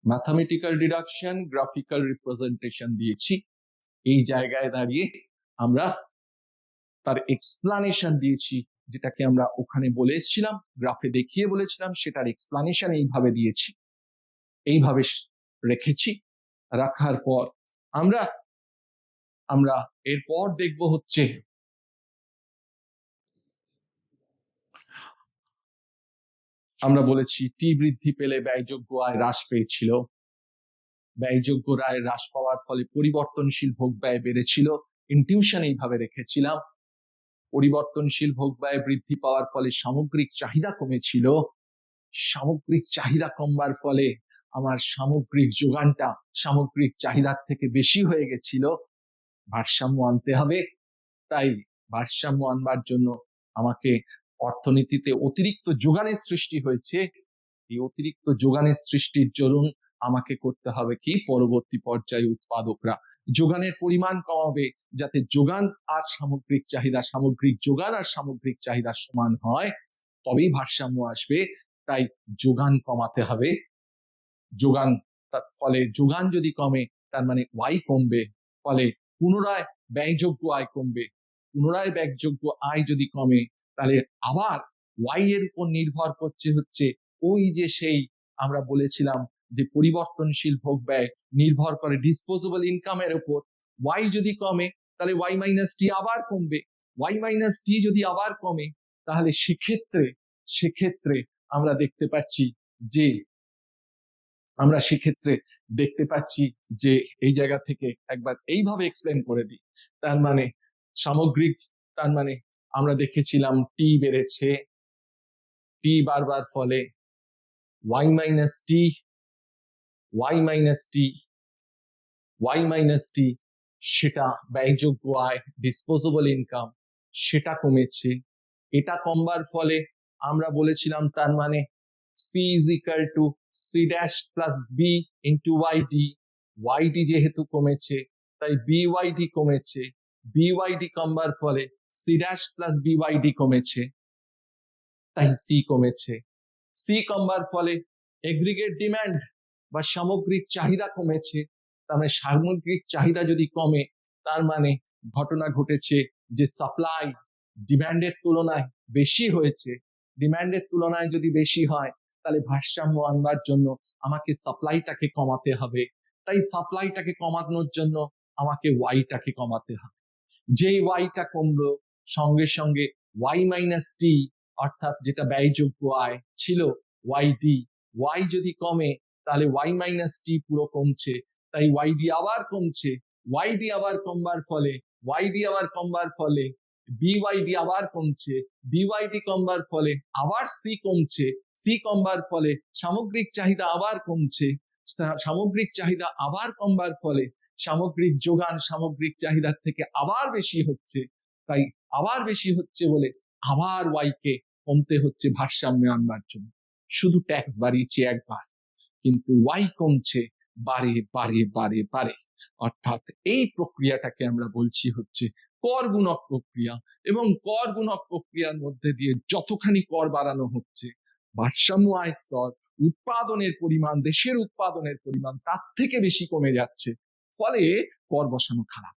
ম্যাথমেটিক্যাল ডিডাকশন গ্রাফিক্যাল রিপ্রেজেন্টেশন দিয়েছি, এই জায়গায় দাঁড়িয়ে আমরা তার এক্সপ্লানেশন দিয়েছি, যেটাকে আমরা ওখানে বলে এসেছিলাম গ্রাফে দেখিয়ে বলেছিলাম, সেটার এক্সপ্লানেশন এইভাবে দিয়েছি, এইভাবে রেখেছি। রাখার পর আমরা এরপর দেখব হচ্ছে আমরা বলেছি টি বৃদ্ধি পেলে ব্যয়যোগ্য আয় হ্রাস পেয়েছিল, ব্যয়যোগ্য আয় হ্রাস পাওয়ার ফলে পরিবর্তনশীল ভোগ ব্যয় বেড়েছিল, ইনটিউশন এইভাবে রেখেছিলাম। পরিবর্তনশীল ভোগ ব্যয় বৃদ্ধি পাওয়ার ফলে সামগ্রিক চাহিদা কমেছিল, সামগ্রিক চাহিদা কমবার ফলে আমার সামগ্রিক যোগানটা সামগ্রিক চাহিদার থেকে বেশি হয়ে গেছিল, ভারসাম্য আনতে হবে। তাই ভারসাম্য আনবার জন্য আমাকে অর্থনীতিতে অতিরিক্ত যোগানের সৃষ্টি হয়েছে, এই অতিরিক্ত যোগানের সৃষ্টির জন্য আমাকে করতে হবে কি, পরবর্তী পর্যায়ে উৎপাদকরা যোগানের পরিমাণ কমাবে যাতে যোগান আর সামগ্রিক চাহিদা, সামগ্রিক যোগান আর সামগ্রিক চাহিদা সমান হয়, তবেই ভারসাম্য আসবে। তাই যোগান কমাতে হবে, যোগান, তার ফলে যোগান যদি কমে তার মানে ওয়াই কমবে, ফলে পুনরায় ব্যয়যোগ্য আয় কমবে, পুনরায় ব্যয়যোগ্য আয় যদি কমে তাহলে আবার ওয়াই এর উপর নির্ভর করছে হচ্ছে ওই যে সেই আমরা বলেছিলাম যে পরিবর্তনশীল ভোগ ব্যয় নির্ভর করে ডিসপোজেবল ইনকামের উপর, ওয়াই যদি কমে তাহলে ওয়াই মাইনাস টি আবার কমবে, ওয়াই মাইনাস টি যদি আবার কমে তাহলে সেক্ষেত্রে আমরা দেখতে পাচ্ছি যে এই জায়গা থেকে একবার এইভাবে এক্সপ্লেন করে দিই। তার মানে সামগ্রিক, তার মানে আমরা দেখেছিলাম টি বেড়েছে, টি বারবার ফলে ওয়াই মাইনাস টি সেটা ব্যয়যোগ্য আয় ডিসপোজেবল ইনকাম সেটা কমেছে, এটা কমবার ফলে আমরা বলেছিলাম তার মানে C is equal to C dash plus B into Y D যেহেতু কমেছে তাই বিওয়াইডি কমেছে, বিওয়াইডি কমবার ফলে সি ড্যাশ প্লাস বিওয়াইডি কমেছে, তাই সি কমেছে। সি কমবার ফলে এগ্রিগেট ডিমান্ড বা সামগ্রিক চাহিদা কমেছে। তার মানে সামগ্রিক চাহিদা যদি কমে, তার মানে ঘটনা ঘটেছে যে সাপ্লাই ডিমান্ডের তুলনায় বেশি হয়েছে। ডিমান্ডের তুলনায় যদি বেশি হয়, তাহলে ভারসাম্য আনবার জন্য আমাকে সাপ্লাইটাকে কমাতে হবে। তাই সাপ্লাইটাকে কমানোর জন্য আমাকে ওয়াইটাকে কমাতে হবে। যেই ওয়াইটা কমলো, সঙ্গে সঙ্গে ওয়াই মাইনাস টি, অর্থাৎ যেটা ব্যয়যোগ্য আয় ছিল ওয়াই ডি, ওয়াই যদি কমে তাহলে ওয়াই মাইনাস টি পুরো কমছে, তাই ওয়াই ডি আবার কমছে। ওয়াই ডি আবার কমবার ফলে বিওয়াইডি আবার কমছে। বিওয়াইডি কমবার ফলে আবার সি কমছে। সি কমবার ফলে সামগ্রিক চাহিদা আবার কমছে। সামগ্রিক চাহিদা আবার কমবার ফলে সামগ্রিক যোগান সামগ্রিক চাহিদার থেকে আবার বেশি হচ্ছে। তাই আবার বেশি হচ্ছে বলে আবার ওয়াই কে কমতে হচ্ছে ভারসাম্য আনবার জন্য। শুধু ট্যাক্স বাড়িয়েছে একবার, কিন্তু ওয়াই কমছে বারে বারে বারে বারে। অর্থাৎ এই প্রক্রিয়াটাকে আমরা বলছি হচ্ছে কর গুণক প্রক্রিয়া। এবং কর গুণক প্রক্রিয়ার মধ্যে দিয়ে যতখানি কর বাড়ানো হচ্ছে, ভারসাম্য আয় স্তর, উৎপাদনের পরিমাণ, দেশের উৎপাদনের পরিমাণ তার থেকে বেশি কমে যাচ্ছে, ফলে কর বসানো খারাপ।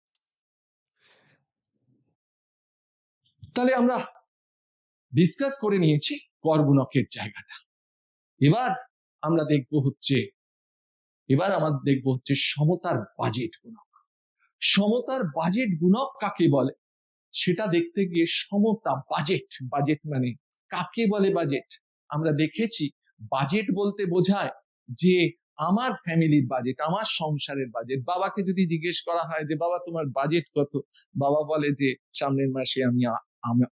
তাহলে আমরা ডিসকাস করে নিয়েছি কর গুণকের জায়গাটা। এবার আমরা দেখব হচ্ছে সমতার বাজেট গুণক। সমতার বাজেট গুণক কাকে বলে সেটা দেখতে গিয়ে সমতা বাজেট মানে কাকে বলে বাজেট। আমরা দেখেছি বাজেট বলতে বোঝায় যে আমার ফ্যামিলির বাজেট, আমার সংসারের বাজেট। বাবাকে যদি জিজ্ঞেস করা হয় যে বাবা তোমার বাজেট কত, বাবা বলে যে সামনের মাসে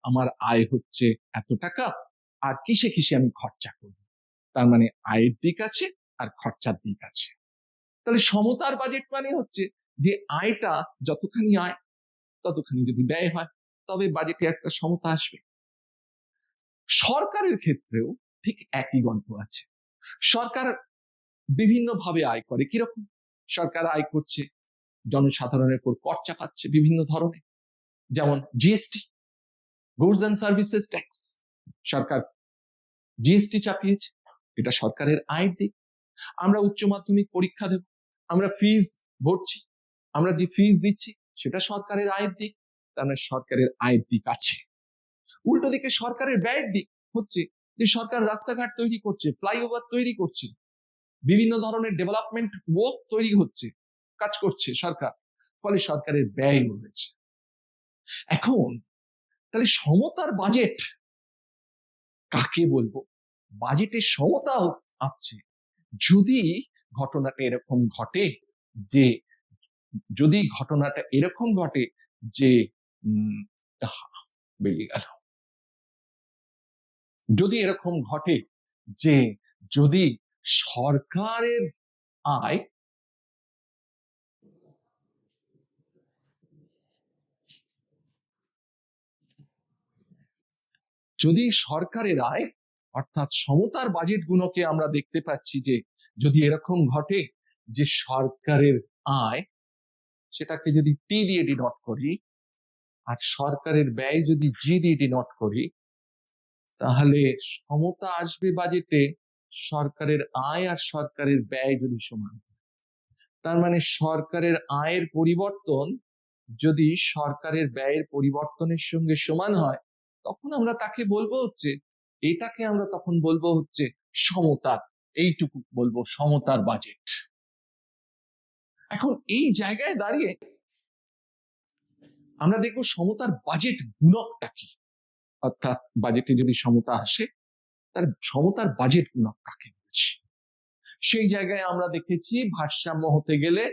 আমার আয় হচ্ছে এত টাকা, আর কিসে কিসে আমি খরচা করব। তার মানে আয়ের দিক আছে আর খরচার দিক আছে। তাহলে সমতার বাজেট মানে হচ্ছে যে আয়টা যতখানি আয় ততখানি যদি ব্যয় হয়, তবে বাজেটে একটা সমতা আসবে। সরকারের ক্ষেত্রেও ঠিক একই গল্প আছে। সরকার বিভিন্ন ভাবে আয় করে। কিরকম? সরকার আয় করছে জনসাধারণের উপর কর চাপাচ্ছে বিভিন্ন ধরনের, যেমন GST, goods and services tax. সরকার জিএসটি চাপিয়েছে, এটা সরকারের আয়ের দিক। আমরা উচ্চ মাধ্যমিক পরীক্ষা দেব, আমরা ফিজ ভরছি, আমরা যে ফিজ দিচ্ছি সেটা সরকারের আয়ের দিক। তার মানে সরকারের আয়ের দিক আছে। উল্টো দিকে সরকারের ব্যয়ের দিক হচ্ছে যে সরকার রাস্তাঘাট তৈরি করছে, ফ্লাইওভার তৈরি করছে, বিভিন্ন ধরনের ডেভেলপমেন্ট ওয়ার্ক তৈরি হচ্ছে, কাজ করছে সরকার, ফলে সরকারের ব্যয় রয়েছে। এখন তাহলে সমতার বাজেট কাকে বলবো? বাজেটের সমতা আসছে যদি ঘটনাটা এরকম ঘটে যে বেরিয়ে গেল, যদি এরকম ঘটে যে যদি সরকারের আয় অর্থাৎ সমতার বাজেট গুলোকে আমরা দেখতে পাচ্ছি যে যদি এরকম ঘটে যে সরকারের আয় সেটাকে যদি টি দিয়ে ডিনোট করি আর সরকারের ব্যয় যদি জি দিয়ে ডিনোট করি, তাহলে সমতা আসবে বাজেটে সরকারের আয় আর সরকারের ব্যয় যদি সমান। তার মানে সরকারের আয়ের পরিবর্তন যদি সরকারের ব্যয়ের পরিবর্তনের সঙ্গে সমান হয়, তখন আমরা তাকে বলবো হচ্ছে, এটাকে আমরা তখন বলবো হচ্ছে সমতার, এইটুকু বলবো সমতার বাজেট। এখন এই জায়গায় দাঁড়িয়ে আমরা দেখবো সমতার বাজেট গুণকটা কি, অর্থাৎ বাজেটে যদি সমতা আসে তার সমতার বাজেট গুণক কাকে বলছি। সেই জায়গায় আমরা দেখেছি ভারসাম্য হতে গেলে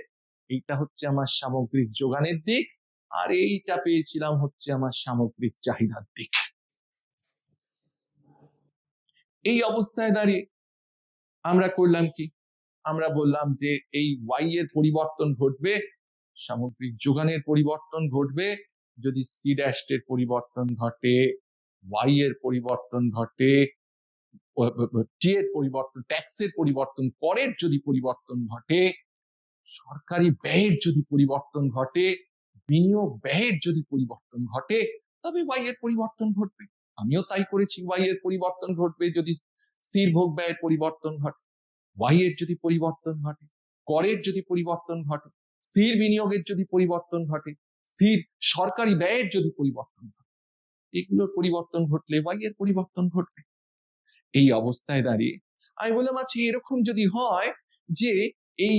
এইটা হচ্ছে আমার সামগ্রিক যোগানের দিক, আর এইটা পেয়েছিলাম হচ্ছে আমার সামগ্রিক চাহিদার দিক। এই অবস্থায় দাঁড়িয়ে আমরা করলাম কি, আমরা বললাম যে এই ওয়াই এর পরিবর্তন ঘটবে, সামগ্রিক যোগানের পরিবর্তন ঘটবে যদি সি ড্যাশ এর পরিবর্তন ঘটে, ওয়াই এর পরিবর্তন ঘটে, টি এর পরিবর্তন, ট্যাক্সের পরিবর্তন, করের যদি পরিবর্তন ঘটে, সরকারি ব্যয়ের যদি পরিবর্তন ঘটে, বিনিয়োগ ব্যয়ের যদি পরিবর্তন ঘটে, তবে ওয়াই এর পরিবর্তন ঘটবে। আমিও তাই করেছি, ওয়াই এর পরিবর্তন ঘটবে যদি স্থির ভোগ ব্যয়ের পরিবর্তন ঘটে, ওয়াই এর যদি পরিবর্তন ঘটে, করের যদি পরিবর্তন ঘটে, স্থির বিনিয়োগের যদি পরিবর্তন ঘটে, স্থির সরকারি ব্যয়ের যদি পরিবর্তন ঘটে, এগুলোর পরিবর্তন ঘটলে ওয়াই এর পরিবর্তন ঘটবে। এই অবস্থায় দাঁড়িয়ে আমি বললাম আচ্ছা এরকম যদি হয় যে এই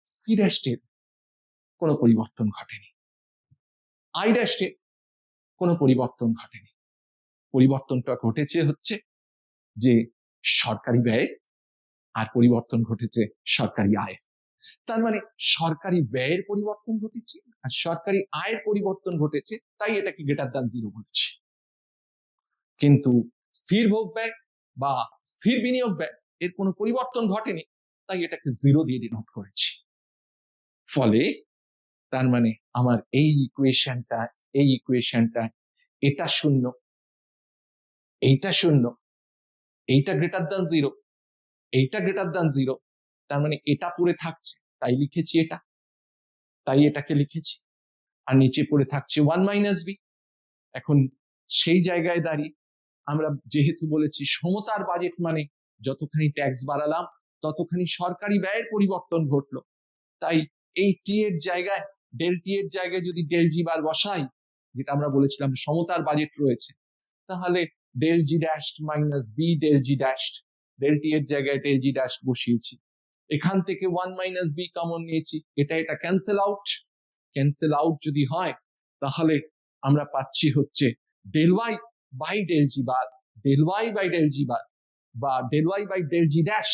সি ড্যাশের কোনো পরিবর্তন ঘটেনি, আই ড্যাশের কোনো পরিবর্তন ঘটেনি, পরিবর্তনটা ঘটেছে হচ্ছে যে সরকারি ব্যয়, আর পরিবর্তন ঘটেছে সরকারি আয়। তার মানে সরকারি ব্যয়ের পরিবর্তন ঘটেছে আর সরকারি আয়ের পরিবর্তন ঘটেছে, তাই এটাকে গ্রেটার দ্যান জিরো বলছি। কিন্তু স্থির ভোগ ব্যয় বা স্থির বিনিয়োগ ব্যয় এর কোনো পরিবর্তন ঘটেনি, তাই এটাকে জিরো দিয়ে ডিনোট করেছি। ফলে তার মানে আমার এই ইকুয়েশনটা এটা শূন্য, এইটা শূন্য, এইটা গ্রেটার দ্যান জিরো, এইটা গ্রেটার দ্যান জিরো, তার মানে এটা পড়ে থাকছে, তাই লিখেছি এটা, তাই এটাকে লিখেছি। আর নিচে পড়ে থাকছে ওয়ান মাইনাস বি। এখন সেই জায়গায় দাঁড়িয়ে আমরা যেহেতু বলেছি সমতার বাজেট মানে যতখানি ট্যাক্স বাড়ালাম ততখানি সরকারি ব্যয়ের পরিবর্তন ঘটলো, তাই এই টি এর জায়গায় ডেল টি এর জায়গায় যদি ডেল জি বার বসাই, যেটা আমরা বলেছিলাম সমতার বাজেট রয়েছে, তাহলে del G dash minus B del G dash, del T এর জায়গায় ডেল জি ড্যাশ বসিয়েছি, এখান থেকে ওয়ান মাইনাস বি কমন নিয়েছি, এটা ক্যান্সেল আউট, ক্যান্সেল আউট যদি হয় তাহলে আমরা পাচ্ছি হচ্ছে del Y by del G bar, del Y by del G bar বা del Y by del G dash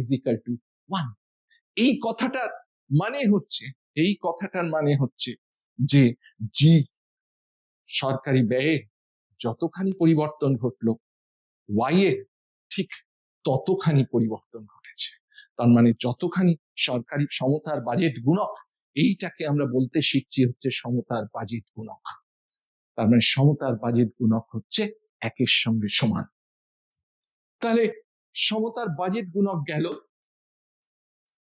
is equal to 1। এই কথাটার মানে হচ্ছে, এই কথাটার মানে হচ্ছে যে জি সরকারি ব্যয়ে যতখানি পরিবর্তন ঘটলো ওয়াই এর ঠিক ততখানি পরিবর্তন ঘটেছে। তার মানে যতখানি সরকারি সমতার বাজেট গুণক, এইটাকে আমরা বলতে শিখছি হচ্ছে সমতার বাজেট গুণক। তার মানে সমতার বাজেট গুণক হচ্ছে একের সঙ্গে সমান। তাহলে সমতার বাজেট গুণক গেল।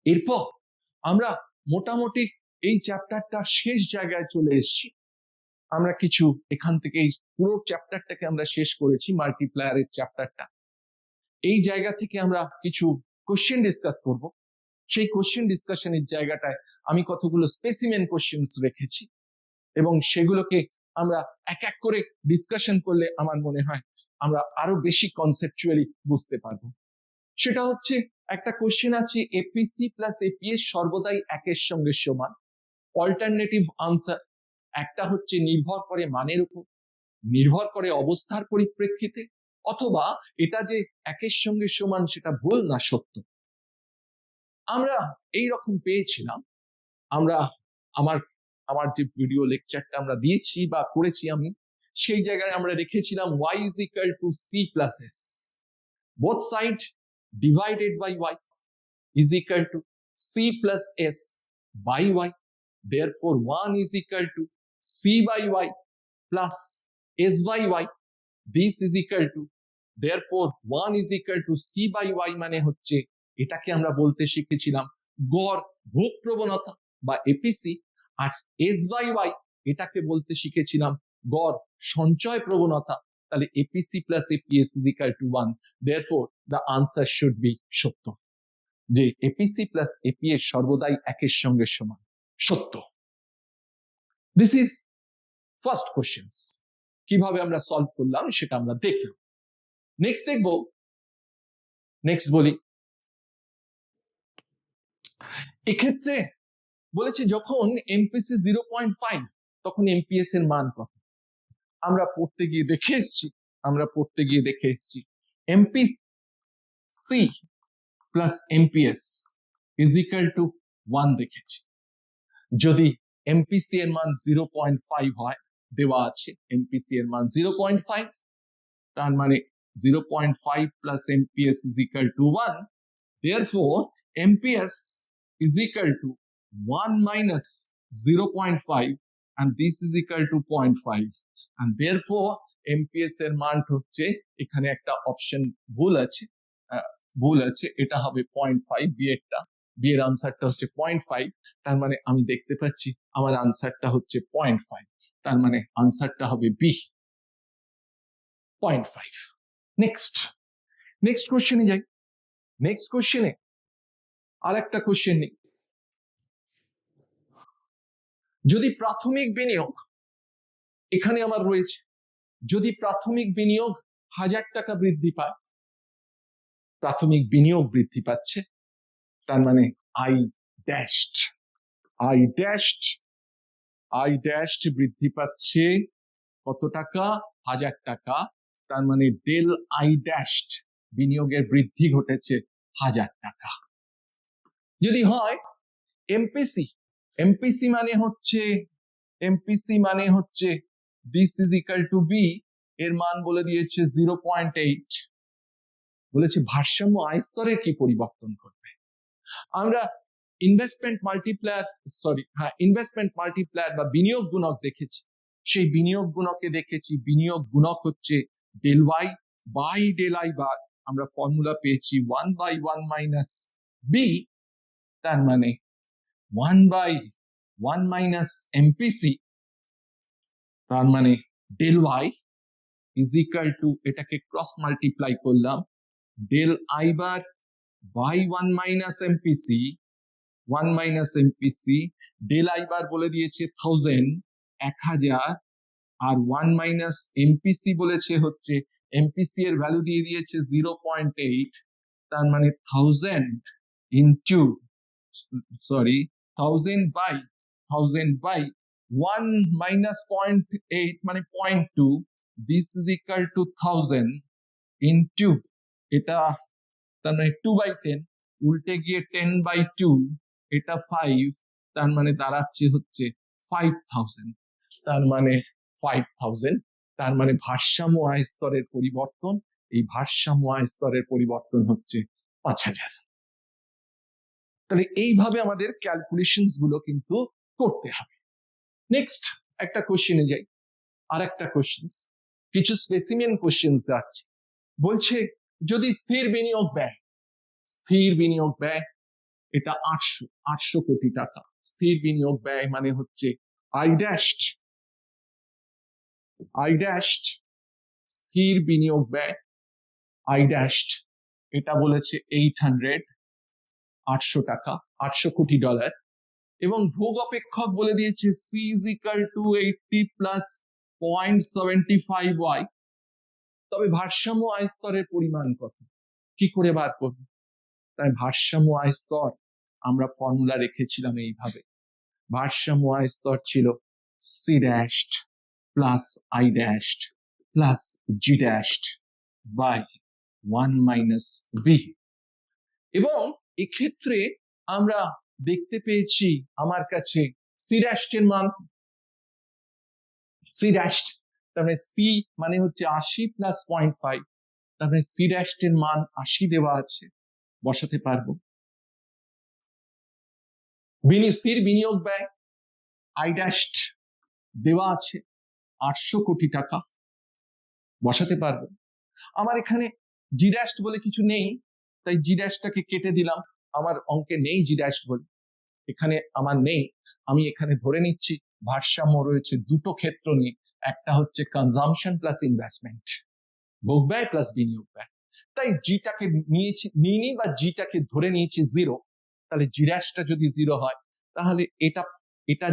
এরপর আমরা মোটামুটি এই চ্যাপ্টারটা শেষ জায়গায় চলে এসেছি। আমরা কিছু এখান থেকে এই পুরো চ্যাপ্টারটাকে আমরা শেষ করেছি, মাল্টিপ্লায়ারের চ্যাপ্টারটা। এই জায়গা থেকে আমরা কিছু কোশ্চেন ডিসকাস করব। সেই কোশ্চেন ডিসকাশনের জায়গাটায় আমি কতগুলো স্পেসিমেন কোশ্চেন্স রেখেছি এবং সেগুলোকে আমরা এক এক করে ডিসকাশন করলে আমার মনে হয় আমরা আরো বেশি কনসেপচুয়ালি বুঝতে পারবো। সেটা হচ্ছে একটা কোশ্চেন আছে এপিসি প্লাস এপিএস সর্বদাই একের সঙ্গে সমান, অল্টারনেটিভ আনসার। একটা হচ্ছে নির্ভর করে মানের উপর, নির্ভর করে অবস্থার পরিপ্রেক্ষিতে, অথবা এটা যে একের সঙ্গে সমান সেটা ভুল না সত্য। আমরা এই রকম পেয়েছিলাম, আমরা আমার যে ভিডিও লেকচারটা আমরা দিয়েছি বা করেছি আমি, সেই জায়গায় আমরা রেখেছিলাম y is equal to c plus s, both side divided by y is equal to c plus s by y, therefore 1 is equal to c by y plus s by y, this is equal to, therefore 1 is equal to c by y মানে হচ্ছে এটাকে আমরা বলতে শিখেছিলাম গড় ভোগ প্রবণতা বা এপিসি, আর এস বাই ওয়াই এটাকে বলতে শিখেছিলাম গড় সঞ্চয় প্রবণতা। তাহলে APC plus APS is equal to 1, therefore the answer should be সত্য, যে এপিসি প্লাস এপিএস সর্বদাই একের সঙ্গে সমান, সত্য। This is first questions. কিভাবে আমরা সলভ করলাম সেটা আমরা দেখলাম। নেক্সট দেখব, নেক্সট বলি, এক্ষেত্রে বলেছি যখন এমপিসি 0.5 তখন এমপিএস এর মান কত। আমরা পড়তে গিয়ে দেখে এসেছি MPC plus amps is equal to 1 দেখেছি। যদি এমপিসি এর মান 0.5 হয়, দেওয়া আছে এমপিসি এর মান 0.5, তার মানে 0.5 plus amps is equal to 1, therefore MPS is equal to 1 minus 0.5 and this is equal to 0.5, and therefore MPS এর মান হচ্ছে, এখানে একটা অপশন ভুল আছে, এটা হবে 0.5, বি এর আনসারটা হচ্ছে 0.5, তার মানে আমি দেখতে পাচ্ছি আমার আনসারটা হচ্ছে 0.5, তার মানে আনসারটা হবে বি। 0.5। নেক্সট কোশ্চেনে যাই। নেক্সট কোশ্চেনে আর একটা কোশ্চেন নেই। যদি প্রাথমিক বিনিয়োগ এখানে আমার রয়েছে, যদি প্রাথমিক বিনিয়োগ 1000 টাকা বৃদ্ধি পায়, প্রাথমিক বিনিয়োগ বৃদ্ধি পাচ্ছে, তার মানে আই ড্যাশড বৃদ্ধি পাচ্ছে কত টাকা? 1000 টাকা। তার মানে ডেল আই ড্যাশড বিনিয়োগের বৃদ্ধি ঘটেছে 1000 টাকা। যদি হয় এমপিসি মানে হচ্ছে this is equal to B, এর মান বলে দিয়েছে 0.8। বলেছে ভারসাম্য আয় স্তরের কি পরিবর্তন করবে। আমরা ইনভেস্টমেন্ট মাল্টিপ্লায়ার বা বিনিয়োগ গুণক দেখেছি। সেই বিনিয়োগ গুণকে দেখেছি, বিনিয়োগ গুণক হচ্ছে del Y by del I bar. আমরা ফর্মুলা পেয়েছি 1/1 মাইনাস বি, তার মানে 1/1 মাইনাস এমপিসি, তার মানে del Y is equal to, এটাকে ক্রস মাল্টিপ্লাই করলাম, del I bar by 1 minus MPC, 1 minus MPC, del I bar বলে দিয়েছে 1000, আর 1 মাইনাস এমপিসি বলেছে হচ্ছে, এমপিসি এর ভ্যালু দিয়ে দিয়েছে 0.8, তার মানে 1000 ইনটু 1000 বাই 1 মাইনাস 0.8 মানে 0.2, this is equal two 1000 into এটা, তার মানে 2/10, উল্টে গিয়ে 10/2, এটা 5, তার মানে দাঁড়াচ্ছে হচ্ছে 5000, তার মানে 5000, তার মানে ভারসাম্য আয় স্তরের পরিবর্তন, এই ভারসাম্য আয় স্তরের পরিবর্তন হচ্ছে 5000। তাহলে এইভাবে আমাদের ক্যালকুলেশনস গুলো কিন্তু করতে হবে। নেক্সট একটা কোশ্চেনে যাই, আর একটা কোশ্চেন, কিছু স্পেসিমেন কোশ্চেন্স যাচ্ছে। বলছে যদি স্থির বিনিয়োগ ব্যয় এটা 800 কোটি টাকা, স্থির বিনিয়োগ ব্যয় মানে হচ্ছে আই ড্যাশড স্থির বিনিয়োগ ব্যয়, আই ড্যাশড এটা বলেছে 800 টাকা, 800 কোটি ডলার, এবং ভোগ অপেক্ষক বলে দিয়েছে C is equal to 80 plus 0.75 Y. তবে ভারসাম্য আয় স্তরের পরিমাণ কত, কি করে বার করব? তাই ভারসাম্য আয় স্তর আমরা ফর্মুলা রেখেছিলাম এইভাবে, ভারসাম্য আয় স্তর ছিল C dashed plus I dashed plus G dashed by 1 minus B. এবং এক্ষেত্রে আমরা দেখতে পেয়েছি আমার কাছে সি ড্যাশড, তার মানে সি মানে হচ্ছে 80 প্লাস 0.5, তার মানে সি ড্যাশড এর মান 80 দেওয়া আছে, বসাতে পারবো। স্থির বিনিয়োগ ব্যয় আই ড্যাশড দেওয়া আছে 800 কোটি টাকা, বসাতে পারবো। আমার এখানে জি ড্যাশড বলে কিছু নেই, তাই জি ড্যাশটাকে কেটে দিলাম, আমার অঙ্কে নেই জি ড্যাশড বলে, এখানে আমার নেই। আমি এখানে ধরে নিচ্ছি ভারসাম্য রয়েছে দুটো ক্ষেত্র নিয়ে, একটা হচ্ছে কনজাম্পশন প্লাস ইনভেস্টমেন্ট, ভোগ ব্যয় প্লাস বিনিয়োগ ব্যয়। তাই জিটাকে নিইনি বা জিটাকে ধরে নিয়েছি 0। তাহলে জি ড্যাশটা যদি 0 হয়, তাহলে এটা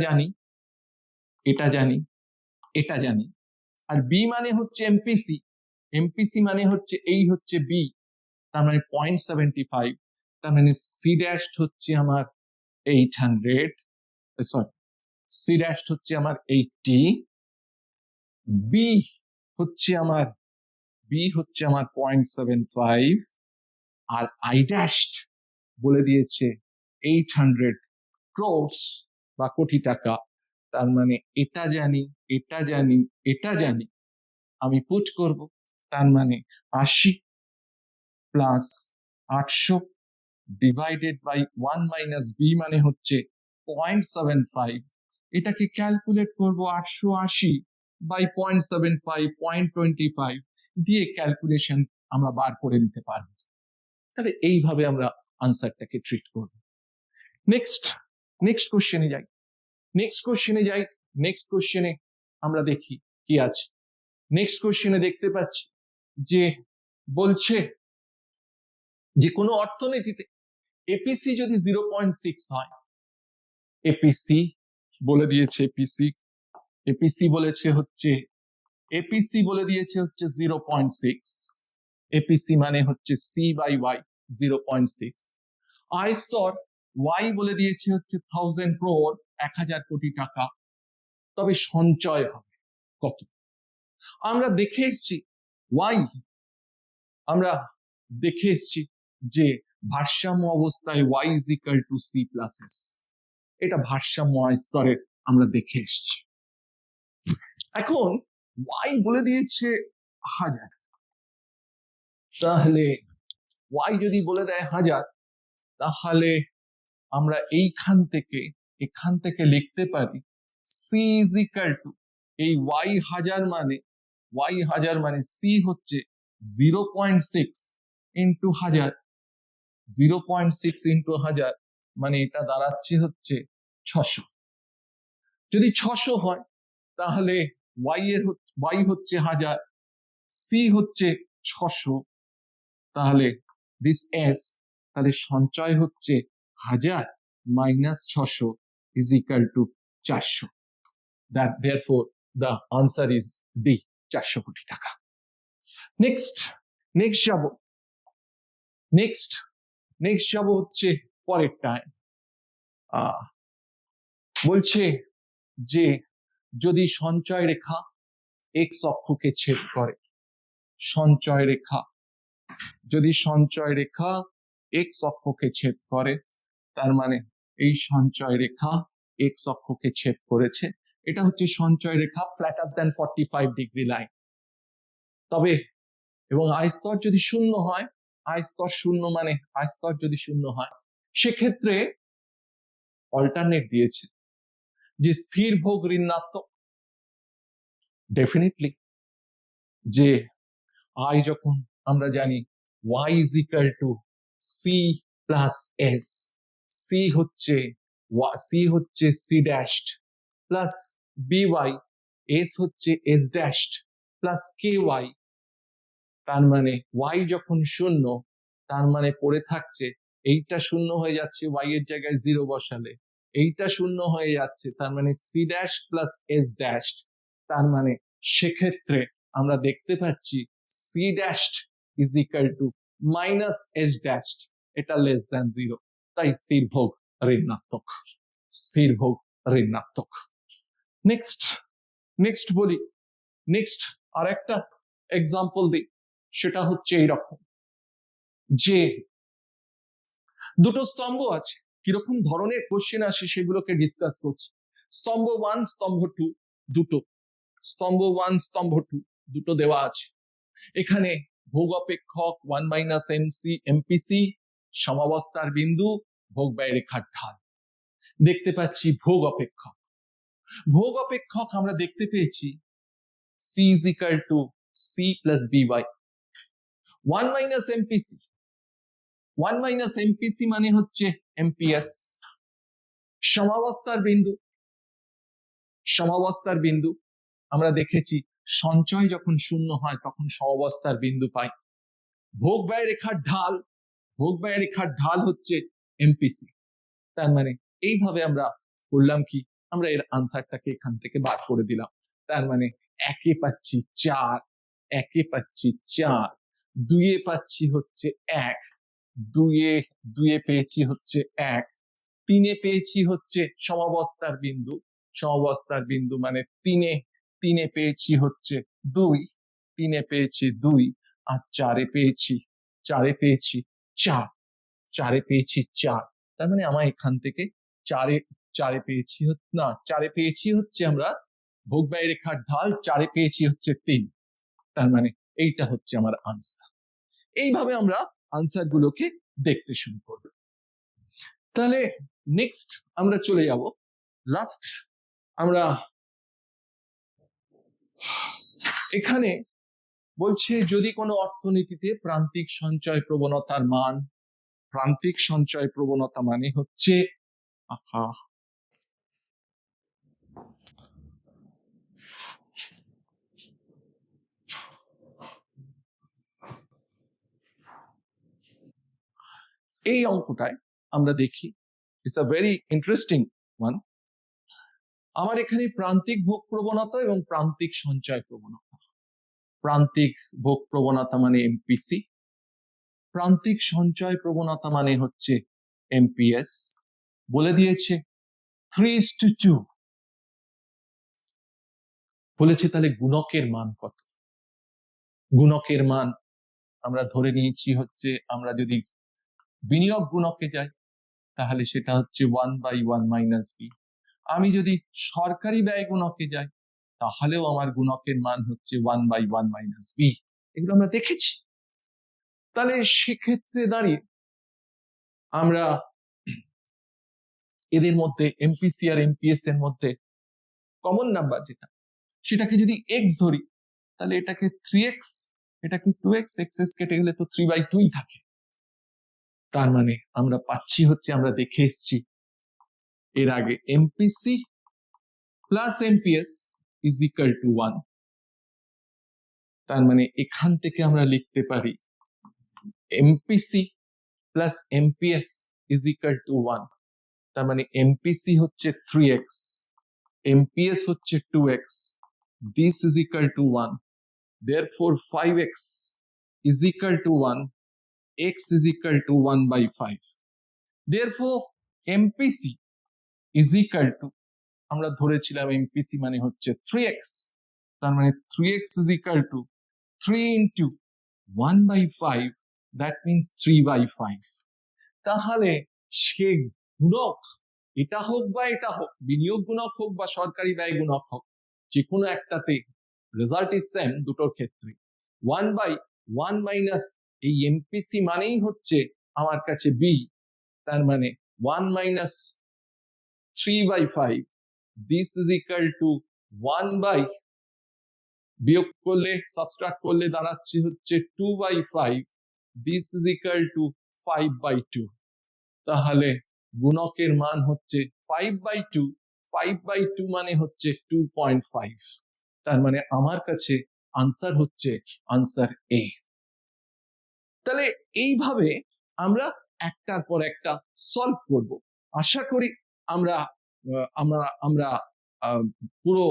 জানি, আর বি মানে হচ্ছে এমপিসি মানে হচ্ছে এই হচ্ছে বি, তার মানে 0.75, তার মানে সি ড্যাশ হচ্ছে আমার 800, সি ড্যাশ হচ্ছে আমার 80, বি হচ্ছে আমার 0.75, আর আই ড্যাশ বলে দিয়েছে 800 ক্রোর্স বা কোটি টাকা। তার মানে এটা জানি, আমি পুট করব, তার মানে 80 plus 800 divided by 1 minus B মানে হচ্ছে 0.75, এটাকে ক্যালকুলেট করব 880 বাই 0.75, 0.25 দিয়ে ক্যালকুলেশন আমরা বার করে নিতে পারবো। তাহলে এইভাবে আমরা আনসারটাকে ট্রিট করব। নেক্সট কোশ্চেনে যাই। নেক্সট কোশ্চেনে আমরা দেখি কি আছে। নেক্সট কোশ্চেনে দেখতে পাচ্ছি যে বলছে যে কোনো অর্থনীতিতে এপিসি যদি 0.6 হয়, এপিসি বলে দিয়েছে, এপিসি বলেছে হচ্ছে, এপিসি বলে দিয়েছে হচ্ছে 0.6, এপিসি মানে হচ্ছে সি বাই ওয়াই 0.6, আয় স্তর ওয়াই বলে দিয়েছে হচ্ছে 1000 crore 1000 কোটি টাকা, তবে সঞ্চয় হবে কত? আমরা দেখে এসছি ওয়াই, আমরা দেখে এসছি যে ভারসাম্য অবস্থায় Y is equal to C plus S, এটা ভারসাম্য আয় স্তরের আমরা দেখে এসছি। এখন ওয়াই বলে দিয়েছে 1000, তাহলে ওয়াই যদি বলে দেয় 1000, তাহলে আমরা এখান থেকে লিখতে পারি সি ইজ ইকুয়াল টু, এই ওয়াই 1000 মানে সি হচ্ছে 0.6 ইন্টু 1000, 0.6 ইন্টু 1000 মানে এটা দাঁড়াচ্ছে হচ্ছে 600। যদি 600 হয় তাহলে ওয়াই হচ্ছে 1000, সি হচ্ছে 600, তাহলে দিস এস, তাহলে সঞ্চয় হচ্ছে 1000 minus 600 is equal two 400। That therefore the answer is D, 400 কোটি টাকা। নেক্সট যাব হচ্ছে পরেরটায়। বলছে যে যদি সঞ্চয় রেখা এক্স অক্ষকে ছেদ করে, যদি সঞ্চয় রেখা এক্স অক্ষকে ছেদ করে, তার মানে এই সঞ্চয় রেখা এক্স অক্ষকে ছেদ করেছে, এটা হচ্ছে সঞ্চয় রেখা ফ্ল্যাটার দ্যান 45 ডিগ্রি লাইন। তবে এবং আয় স্তর যদি শূন্য হয়, আয় স্তর যদি শূন্য হয়, সেক্ষেত্রে অল্টারনেট দিয়েছে যে স্থির ভোগ ঋণাত্মক, ডেফিনেটলি যে আয় যখন আমরা জানি y is equal to c plus s, c হচ্ছে c dashed plus by, s হচ্ছে s dashed plus ky, তার মানে y যখন শূন্য, তার মানে পড়ে থাকছে এইটা শূন্য হয়ে যাচ্ছে y এর জায়গায় 0 বসালে, এইটা শূন্য হয়ে যাচ্ছে, তার মানে c dashed plus s dashed, তার মানে সেক্ষেত্রে আমরা দেখতে পাচ্ছি c dashed is equal to minus s dashed, এটা less than 0, তাই স্থির ভোগ ঋণাত্মক। নেক্সট বলি, নেক্সট আর একটা এক্সাম্পল দিই, সেটা হচ্ছে এইরকম যে দুটো স্তম্ভ আছে, কিরকম ধরনের কোশ্চেন আসে সেগুলোকে ডিসকাস করছি। স্তম্ভ 1 স্তম্ভ 2 দুটো, স্তম্ভ 1 স্তম্ভ 2 দুটো দেওয়া আছে। এখানে ভোগ অপেক্ষক 1 মাইনাস এমপিসি, সমাবস্থার বিন্দু, ভোগ ব্যয় রেখার ঢাল। দেখতে পাচ্ছি ভোগ অপেক্ষক আমরা দেখতে পেয়েছি c is equal to c plus by, 1 minus MPC মানে হচ্ছে এমপিএস। সমাবস্থার বিন্দু আমরা দেখেছি সঞ্চয় যখন শূন্য হয় তখন সমাবস্থার বিন্দু পাই। ভোগ ব্যয় রেখার ঢাল হচ্ছে এমপিসি। তার মানে এইভাবে আমরা করলাম কি, আমরা এর আনসারটাকে এখান থেকে বার করে দিলাম। তার মানে একে পাচ্ছি 4, দুইয়ে পাচ্ছি হচ্ছে 1, দুইয়ে পেয়েছি হচ্ছে 1, তিনে পেয়েছি হচ্ছে সমাবস্থার বিন্দু মানে তিনে পেয়েছি হচ্ছে 2, আর চারে পেয়েছি 4, তার মানে আমার এখান থেকে চারে পেয়েছি হচ্ছে আমরা ভোগ ব্যয় রেখার ঢাল, 4 পেয়েছি হচ্ছে 3, তার মানে এইটা হচ্ছে আমার আনসার। এইভাবে আমরা আনসার গুলোকে দেখতে শুরু করব। তাহলে নেক্সট আমরা চলে যাব লাস্ট, আমরা এখানে বলছে যদি কোনো অর্থনীতিতে প্রান্তিক সঞ্চয় প্রবণতা মানে হচ্ছে এই অঙ্কটায় আমরা দেখি, it's a very interesting one. আমার এখানে প্রান্তিক ভোগ প্রবণতা এবং প্রান্তিক সঞ্চয় প্রবণতা। প্রান্তিক ভোগ প্রবণতা মানে এমপিসি, প্রান্তিক সঞ্চয় প্রবণতা মানে হচ্ছে এমপিএস। বলে দিয়েছে 3:2, বলেছে তাহলে গুণকের মান কত। গুণকের মান আমরা ধরে নিয়েছি হচ্ছে, আমরা যদি বিনিয়োগ গুণকে যাই তাহলে সেটা হচ্ছে 1/1 - b। আমি যদি সরকারি ব্যয় গুণকে যাই তাহলেও আমার গুণকের মান হচ্ছে 1/1 - b। এগুলো আমরা দেখেছি। তাহলে সেক্ষেত্রে দাঁড়িয়ে আমরা এদের মধ্যে এমপিসি আর এমপিএস এর মধ্যে কমন নাম্বার যেটা, সেটাকে যদি এক্স ধরি তাহলে এটাকে 3x, এটাকে 2x, এক্স কেটে গেলে তো 3/2 থাকে। তার মানে আমরা পাচ্ছি হচ্ছে, আমরা দেখে এসছি এর আগে, MPC plus amps is equal to 1। তার মানে এখান থেকে আমরা লিখতে পারি MPC plus amps is equal to 1। তার মানে এমপিসি হচ্ছে 3x, এমপিএস হচ্ছে 2x, this is equal to 1, therefore 5x is equal to 1, x is equal to 1/5, therefore MPC is equal to, আমরা ধরেছিলাম MPC মানে হচ্ছে 3x, তার মানে 3x is equal to 3 into 1/5, that means 3/5। তাহলে সে গুণক, এটা হোক বা এটা হোক, বিনিয়োগ গুণক হোক বা সরকারি ব্যয় গুণক হোক, যে কোনো একটাতে রেজাল্ট ইজ সেম দুটোর ক্ষেত্রে। 1/1 মাইনাস এই এমপিসি মানেই হচ্ছে আমার কাছে বি, তার মানে 1 minus 3/5, this is equal to 1 by, বিয়োগ করলে সাবট্রাক্ট করলে দাঁড়াচ্ছে হচ্ছে 2/5, this is equal to 5/2। তাহলে গুণকের মান হচ্ছে 5/2, 5/2 মানে হচ্ছে 2.5। তার মানে আমার কাছে আনসার হচ্ছে আনসার এ। তাহলে এইভাবে আমরা একটার পর একটা সলভ করব। আশা করি আমরা আমরা আমরা পুরো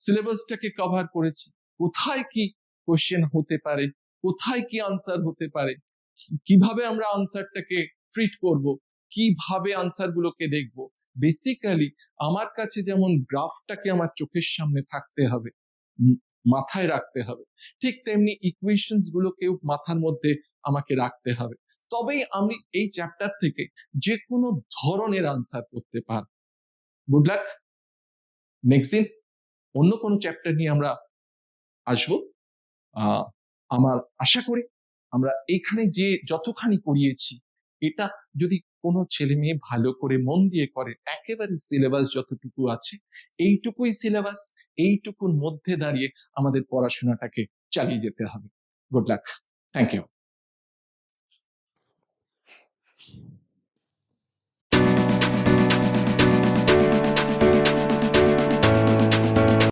সিলেবাসটাকে কভার করেছি, কোথায় কি কোশ্চেন হতে পারে, কোথায় কি আনসার হতে পারে, কিভাবে আমরা আনসারটাকে ট্রিট করব, কিভাবে আনসার গুলোকে দেখব। বেসিক্যালি আমার কাছে যেমন গ্রাফটাকে আমার চোখের সামনে থাকতে হবে, মাথায় রাখতে হবে, ঠিক তেমনি ইকুয়েশনস গুলোকেও মাথার মধ্যে আমাকে রাখতে হবে, তবেই আমি এই চ্যাপ্টার থেকে যে কোনো ধরনের আনসার করতে পারব। Good luck. নেক্সট দিন অন্য কোনো চ্যাপ্টার নিয়ে আমরা আসবো। আমার আশা করি আমরা এইখানে যে যতখানি পড়িয়েছি, এটা যদি কোনো ছেলে মেয়ে ভালো করে মন দিয়ে করে, একেবারে সিলেবাস যতটুকু আছে এইটুকুই সিলেবাস, এইটুকুর মধ্যে দাঁড়িয়ে আমাদের পড়াশোনাটাকে চালিয়ে যেতে হবে। Good luck, thank you.